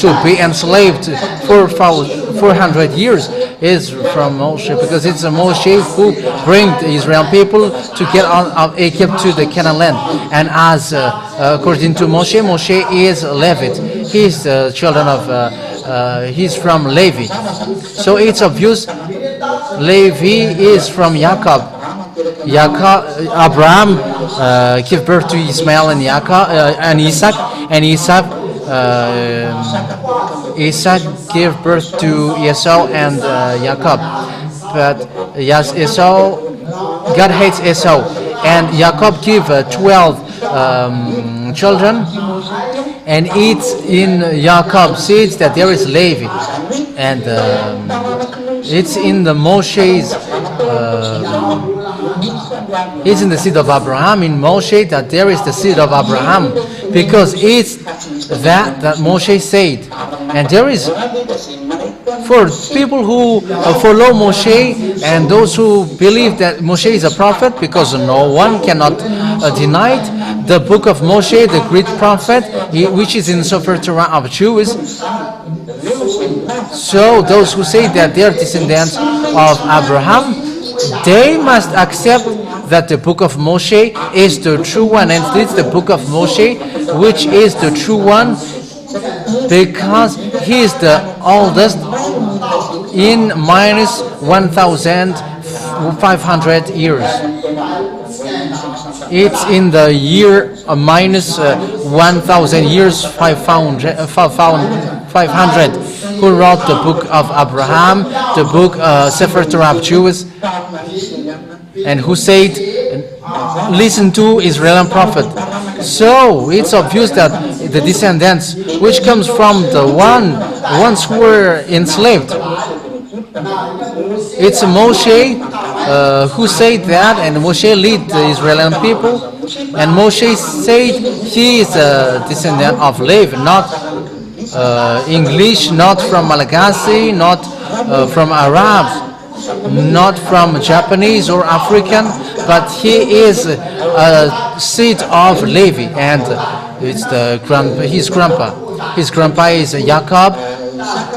to be enslaved for 400 years is from Moshe, because it's a Moshe who bring the Israel people to get out of Egypt to the Canaan land. And as according to Moshe, Moshe is Levite. He's the children of he's from Levi. So it's obvious Levi is from Jacob. Abraham gave birth to Ismail and Isaac, and Isaac gave birth to Esau and Jacob. But yes, Esau, God hates Esau, and Jacob gave 12 children, and it's in Jacob's seeds that there is Levi, and it's in the Moshe's. It's in the seed of Abraham, in Moshe, that there is the seed of Abraham, because it's that Moshe said. And there is, for people who follow Moshe and those who believe that Moshe is a prophet, because no one cannot deny it, the book of Moshe, the great prophet, which is in Sefer Torah of Jews. So those who say that they are descendants of Abraham, they must accept that the book of Moshe is the true one, and it's the book of Moshe which is the true one, because he is the oldest in minus 1,500 years. It's in the year minus 1,000 years 500 who wrote the book of Abraham, the book Sefer Torah of Jews, and who said, listen to Israeli prophet. So it's obvious that the descendants, which comes from the ones who were enslaved, It's Moshe who said that, and Moshe lead the Israeli people, and Moshe said he is a descendant of Levi, not English, not from Malagasy, not from Arabs, not from Japanese or African, but he is a seed of Levi, and it's his grandpa. His grandpa is Jacob,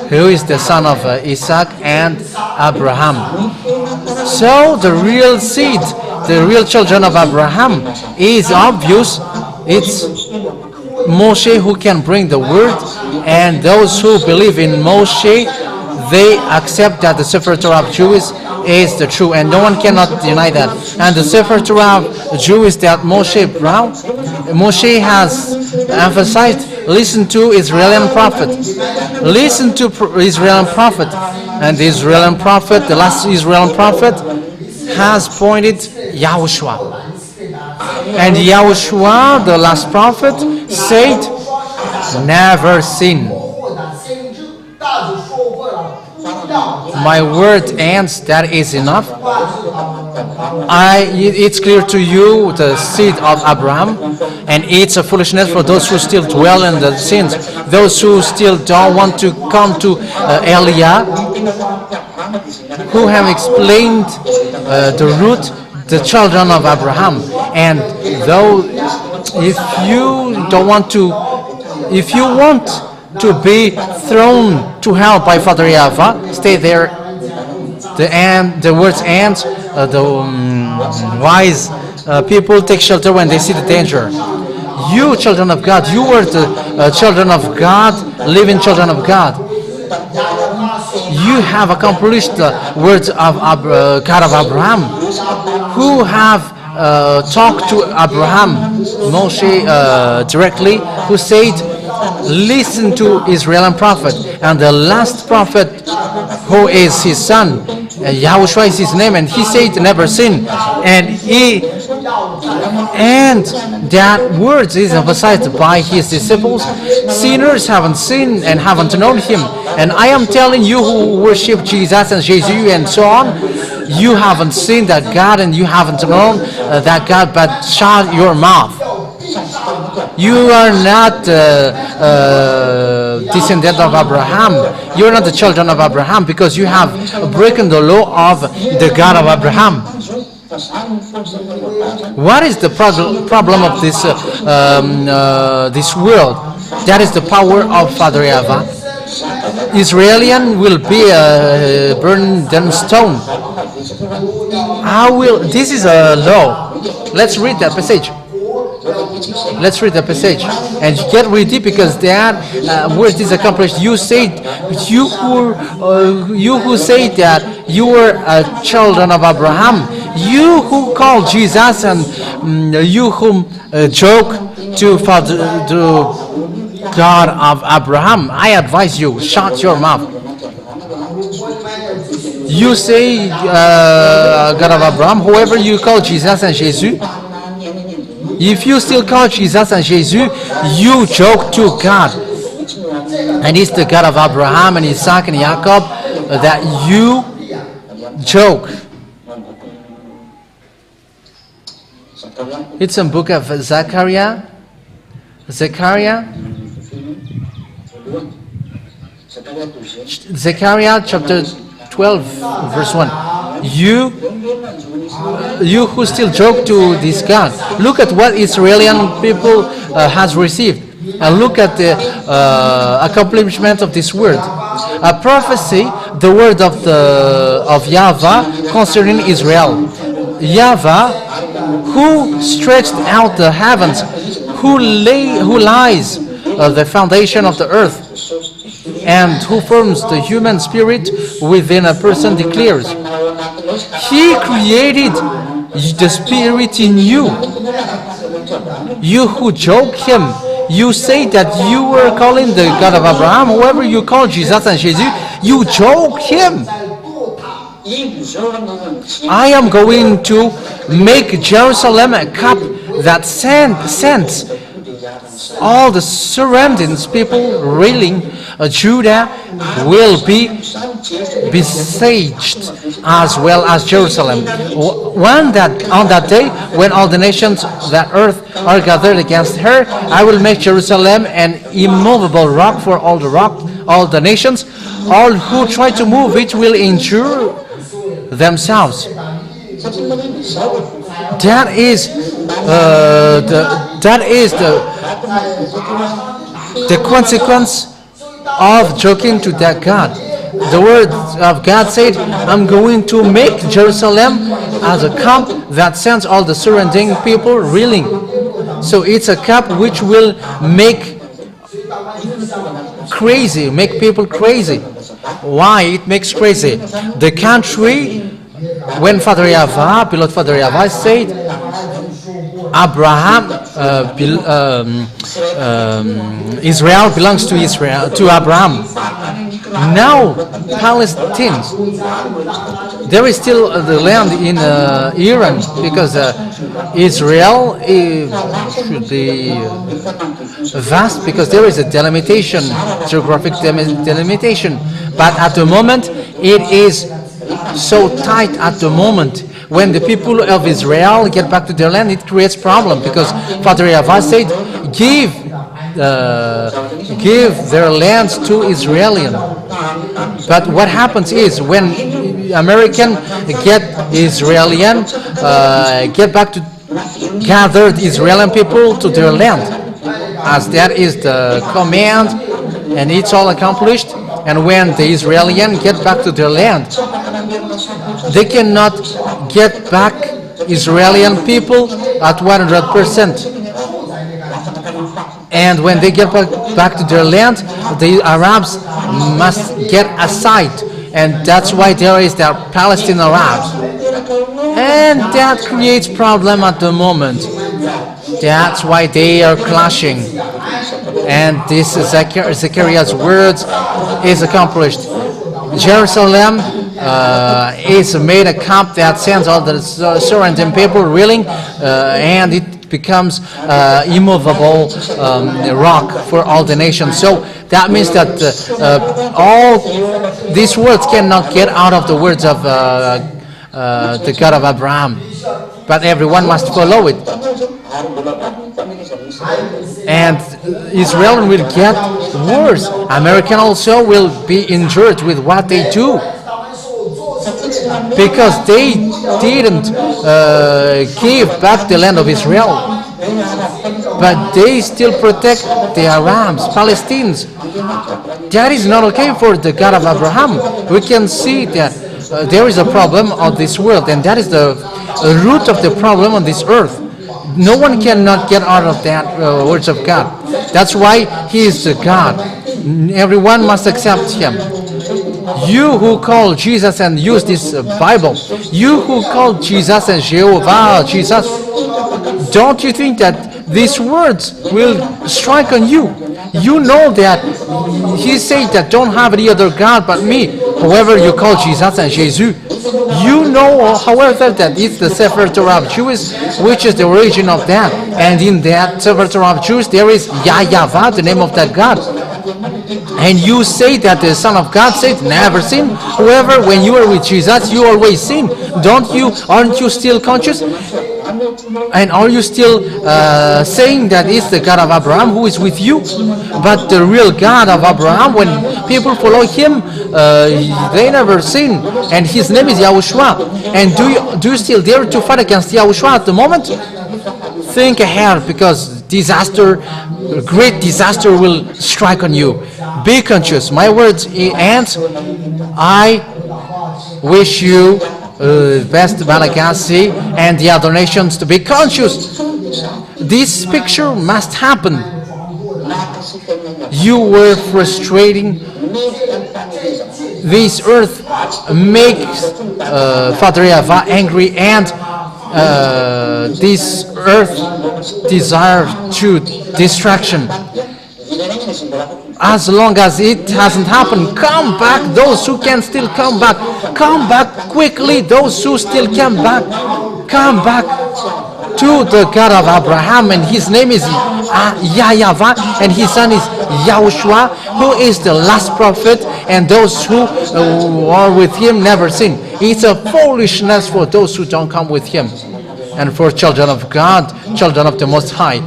who is the son of Isaac and Abraham. So the real seed, the real children of Abraham is obvious. It's Moshe who can bring the word, and those who believe in Moshe, they accept that the Sefer Torah of Jews is the true, and no one cannot deny that. And the Sefer Torah of Jews that Moshe brought, Moshe has emphasized, listen to Israeli prophet. Listen to Israeli prophet. And the Israeli prophet, the last Israeli prophet, has pointed Yahoshuah. And Yahoshuah, the last prophet, said, never sin. My word ends, that is enough. It's clear to you, the seed of Abraham, and it's a foolishness for those who still dwell in the sins, those who still don't want to come to Eliah, who have explained the root, the children of Abraham. And though if you want to be thrown to hell by Father Yahweh, stay there. The words end. Wise people take shelter when they see the danger. You, children of God, you were the children of God, living children of God. You have accomplished the words of God of Abraham, who have talked to Abraham, Moshe directly, who said, listen to Israeli prophet, and the last prophet who is his son, Yahoshuah is his name, and he said never sin, and that words is emphasized by his disciples. Sinners haven't sinned and haven't known him, and I am telling you who worship Jesus and Jesus and so on, you haven't seen that God and you haven't known that God, but shut your mouth. You are not descendant of Abraham. You are not the children of Abraham because you have broken the law of the God of Abraham. What is the problem of this this world? That is the power of Father Yahweh. Israelian will be burned in stone. This is a law. Let's read that passage. Let's read the passage and get ready, because that word is accomplished. You said, you who say that you were children of Abraham, you who call Jesus, and you whom joke to God of Abraham, I advise you, shut your mouth. You say God of Abraham, whoever you call Jesus and Jesus. If you still call Jesus and Jesus, you joke to God. And it's the God of Abraham and Isaac and Jacob that you joke. It's a book of Zechariah. Zechariah chapter 12, verse 1. You who still joke to this God, look at what Israeli people has received, and look at the accomplishment of this word. A prophecy, the word of Yahweh concerning Israel. Yahweh, who stretched out the heavens, who lies the foundation of the earth, and who forms the human spirit within a person, declares, He created the spirit in you. You who joke him, you say that you were calling the God of Abraham, whoever you call Jesus and Jesus, you joke him. I am going to make Jerusalem a cup that sends all the surroundings people railing, Judah will be besieged as well as Jerusalem. On that day, when all the nations that earth are gathered against her, I will make Jerusalem an immovable rock for all the nations. All who try to move it will injure themselves. That is the consequence of joking to that God. The word of God said, I'm going to make Jerusalem as a cup that sends all the surrounding people reeling. So it's a cup which will make people crazy. Why it makes crazy? The country, when beloved Father Yahweh said, Israel belongs to Abraham. Now, Palestine, there is still the land in Iran, because Israel should be vast, because there is a delimitation, geographic delimitation. But at the moment, it is so tight at the moment. When the people of Israel get back to their land, it creates problem, because Father Yahweh said, give their lands to Israelians. But what happens is, when American get back to gathered Israeli people to their land, as that is the command, and it's all accomplished. And when the Israelis get back to their land, they cannot get back Israeli people at 100%. And when they get back to their land, the Arabs must get aside. And that's why there is the Palestinian Arabs. And that creates problem at the moment. That's why they are clashing. And this Zechariah's words is accomplished. Jerusalem is made a camp that sends all the surrounding people reeling, and it becomes immovable rock for all the nations. So that means that all these words cannot get out of the words of the God of Abraham, but everyone must follow it. And Israel will get worse. American also will be injured with what they do, because they didn't give back the land of Israel, but they still protect the Arabs, Palestinians. That is not okay for the God of Abraham. We can see that there is a problem of this world, and that is the root of the problem on this earth. No one cannot get out of that words of God. That's why He is the God. Everyone must accept Him. You who call Jesus and use this Bible, you who call Jesus and Jehovah Jesus, don't you think that these words will strike on you? You know that He said that don't have any other God but me. However, you call Jesus and Jesus. You know, however, that it's the Sefer Torah of Jews, which is the origin of that. And in that Sefer Torah of Jews, there is Yahweh, the name of that God. And you say that the Son of God said, never sin. However, when you are with Jesus, you always sin. Aren't you still conscious? And are you still saying that it's the God of Abraham who is with you? But the real God of Abraham, when people follow Him, they never sin. And His name is Yahoshuah. And do you still dare to fight against Yahoshuah at the moment? Think ahead, because great disaster will strike on you. Be conscious. My words, and I wish you best Malagasy and the other nations to be conscious. This picture must happen. You were frustrating. This earth makes Father Yahweh angry, and this earth desires to distraction. As long as it hasn't happened, come back. Those who can still come back quickly. Those who still come back to the God of Abraham, and his name is Yahweh, and his son is Yahoshuah, who is the last prophet, and those who are with him never sin. It's a foolishness for those who don't come with him. And for children of God, children of the Most High,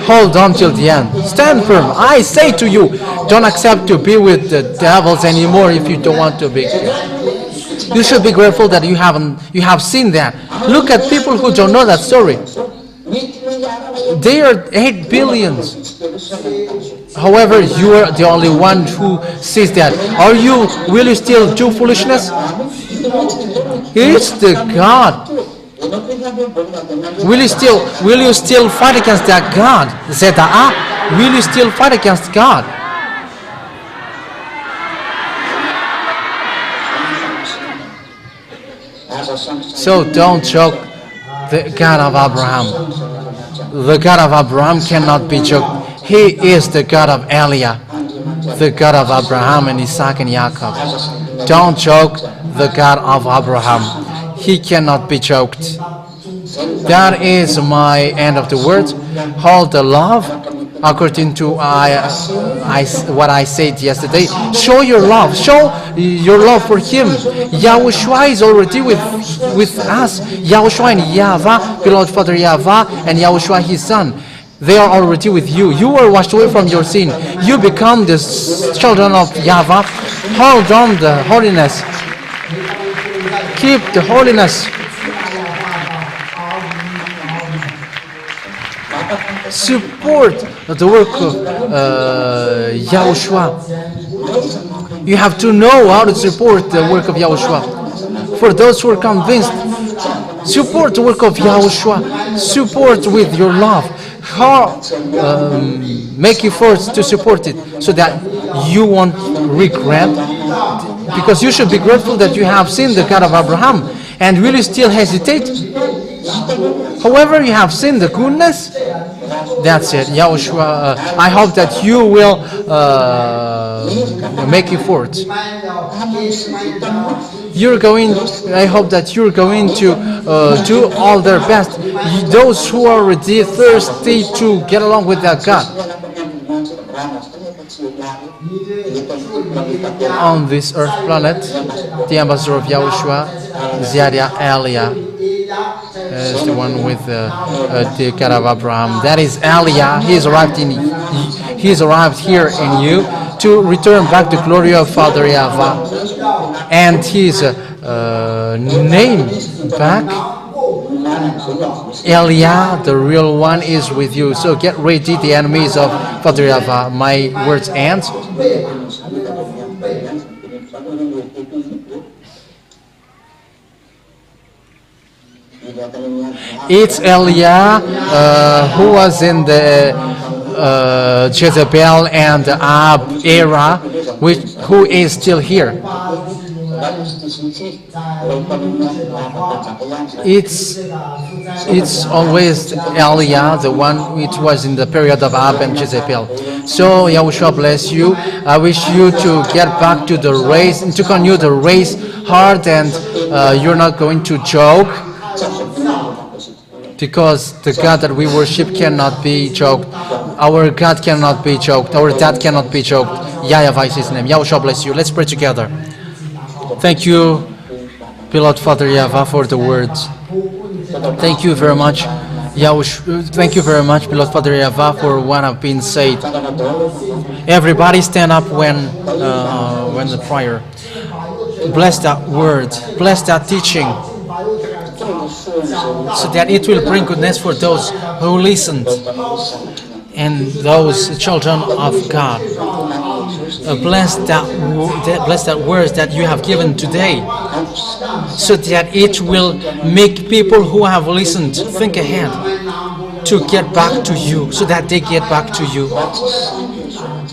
hold on till the end. Stand firm. I say to you, don't accept to be with the devils anymore if you don't want to be. You should be grateful that you have seen that. Look at people who don't know that story. They are 8 billions. However, you are the only one who sees that. Will you still do foolishness? It's the God. Will you still fight against that God? Will you still fight against God? So don't joke the God of Abraham. The God of Abraham cannot be joked. He is the God of Eliah, the God of Abraham and Isaac and Jacob. Don't joke the God of Abraham. He cannot be joked. That is my end of the word. Hold the love according to what I said yesterday. Show your love. Show your love for him. Yahoshuah is already with us. Yahoshuah and Yahweh, beloved Father Yahweh, and Yahoshuah his son. They are already with you. You are washed away from your sin. You become the children of Yahweh. Hold on the holiness. Keep the holiness. Support the work of Yahoshuah. You have to know how to support the work of Yahoshuah. For those who are convinced, support the work of Yahoshuah. Support with your love. Make efforts to support it so that you won't regret. Because you should be grateful that you have seen the God of Abraham. And will you still hesitate? However, you have seen the goodness. That's it. Yahoshuah, I hope that you will make efforts. I hope that you're going to do all their best. Those who are already thirsty to get along with that God. On this earth planet, the ambassador of Yahoshuah, Ziadia Eliah, is the one with the God of Abraham. That is Eliah. He's arrived here in you to return back the glory of Father Yahweh and his name back. Eliah, the real one, is with you. So get ready, the enemies of Father Yahweh. My words end. It's Eliah who was in the Jezebel and Ab era, who is still here. It's always Eliah, the one which was in the period of Ab and Jezebel. So Yahoshuah bless you. I wish you to get back to the race and to continue the race hard, and you're not going to joke, because the God that we worship cannot be joked. Our God cannot be joked. Our dad cannot be joked. Yahweh is his name. Yahoshuah bless you. Let's pray together. Thank you, beloved Father Yahweh, for the words. Thank you very much, thank you very much, beloved Father Yahweh, for what have been said. Everybody stand up when the prayer. Bless that word. Bless that teaching, so that it will bring goodness for those who listened and those children of God. Bless that words that you have given today, so that it will make people who have listened think ahead to get back to you, so that they get back to you,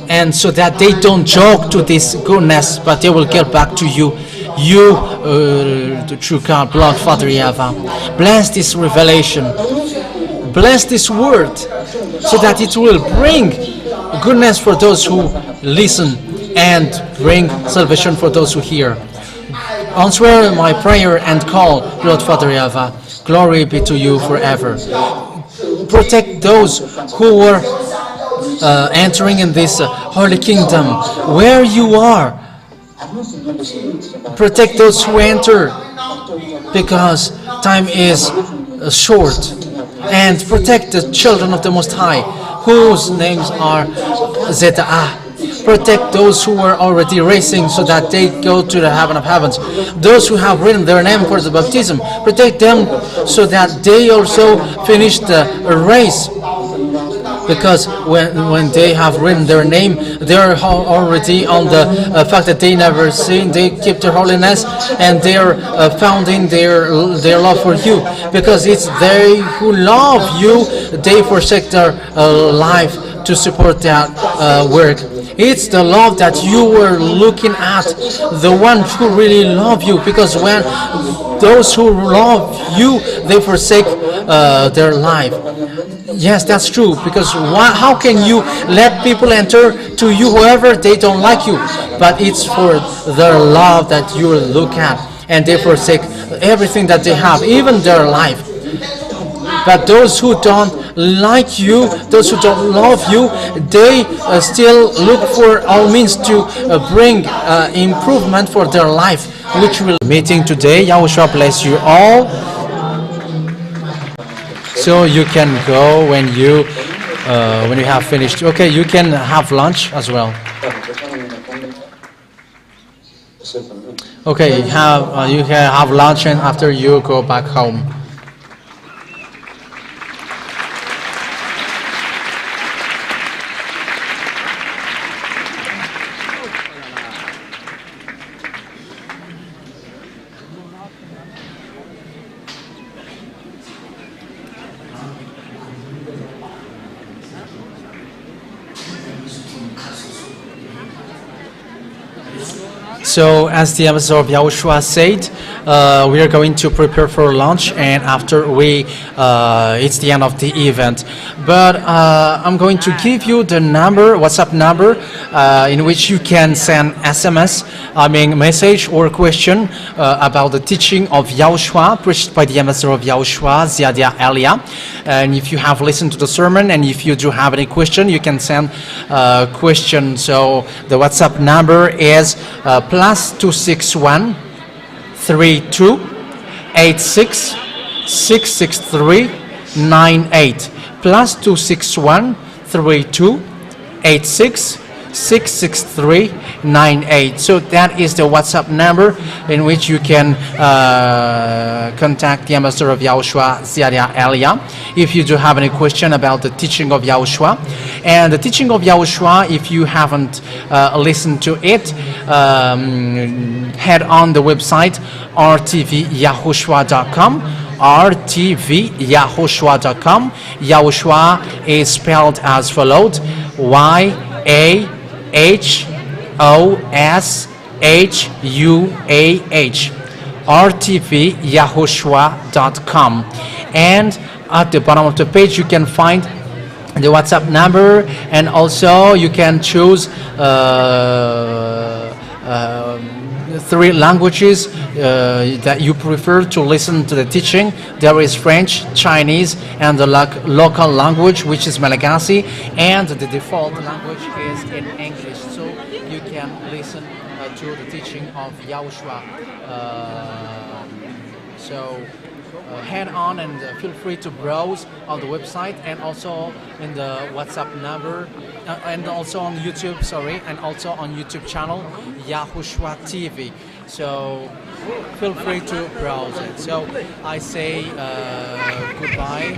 and so that they don't joke to this goodness, but they will get back to you. You, the true God, beloved Father Yahweh, bless this revelation, bless this word, so that it will bring goodness for those who listen and bring salvation for those who hear. Answer my prayer and call, Lord Father Yahweh. Glory be to you forever. Protect those who were entering in this holy kingdom where you are. Protect those who enter because time is short. And protect the children of the Most High whose names are Zeta. Protect those who are already racing so that they go to the heaven of heavens. Those who have written their name for the baptism, protect them so that they also finish the race. Because when they have written their name, they are already on the fact that they never sin. They keep their holiness and they are founding their love for you. Because it's they who love you, they forsake their life to support that work. It's the love that you were looking at, the one who really love you. Because when those who love you, they forsake their life. Yes, that's true. Because how can you let people enter to you, whoever they don't like you? But it's for their love that you look at, and they forsake everything that they have, even their life. But those who don't like you, those who don't love you, they still look for all means to bring improvement for their life, which will meeting today. Yahoshuah bless you all. So you can go when you have finished. Okay, you can have lunch as well. Okay, you can have lunch and after you go back home. So, as the ambassador of Yahoshuah said, we are going to prepare for lunch, and after it's the end of the event. But I'm going to give you the number, WhatsApp number, in which you can send SMS, message or question about the teaching of Yahoshuah preached by the ambassador of Yahoshuah, Ziadia Elia. And if you have listened to the sermon, and if you do have any question, you can send a question. So the WhatsApp number is +261 32 86 663 98 +261 32 86 663 98. So that is the WhatsApp number in which you can contact the ambassador of Yahoshuah, Ziadia Elia, if you do have any question about the teaching of Yahoshuah. And the teaching of Yahoshuah, if you haven't listened to it, head on the website rtvyahoshua.com. rtvyahoshua.com. Yahoshuah is spelled as followed: YAHOSHUAH. rtvyahoshua.com. And at the bottom of the page you can find the WhatsApp number, and also you can choose 3 languages that you prefer to listen to the teaching. There is French, Chinese, and the local language, which is Malagasy, and the default language is in English. So you can listen to the teaching of Yahoshuah. Head on and feel free to browse on the website, and also in the WhatsApp number, and also on YouTube, and also on YouTube channel Yahoshuah TV. So feel free to browse it. So I say goodbye.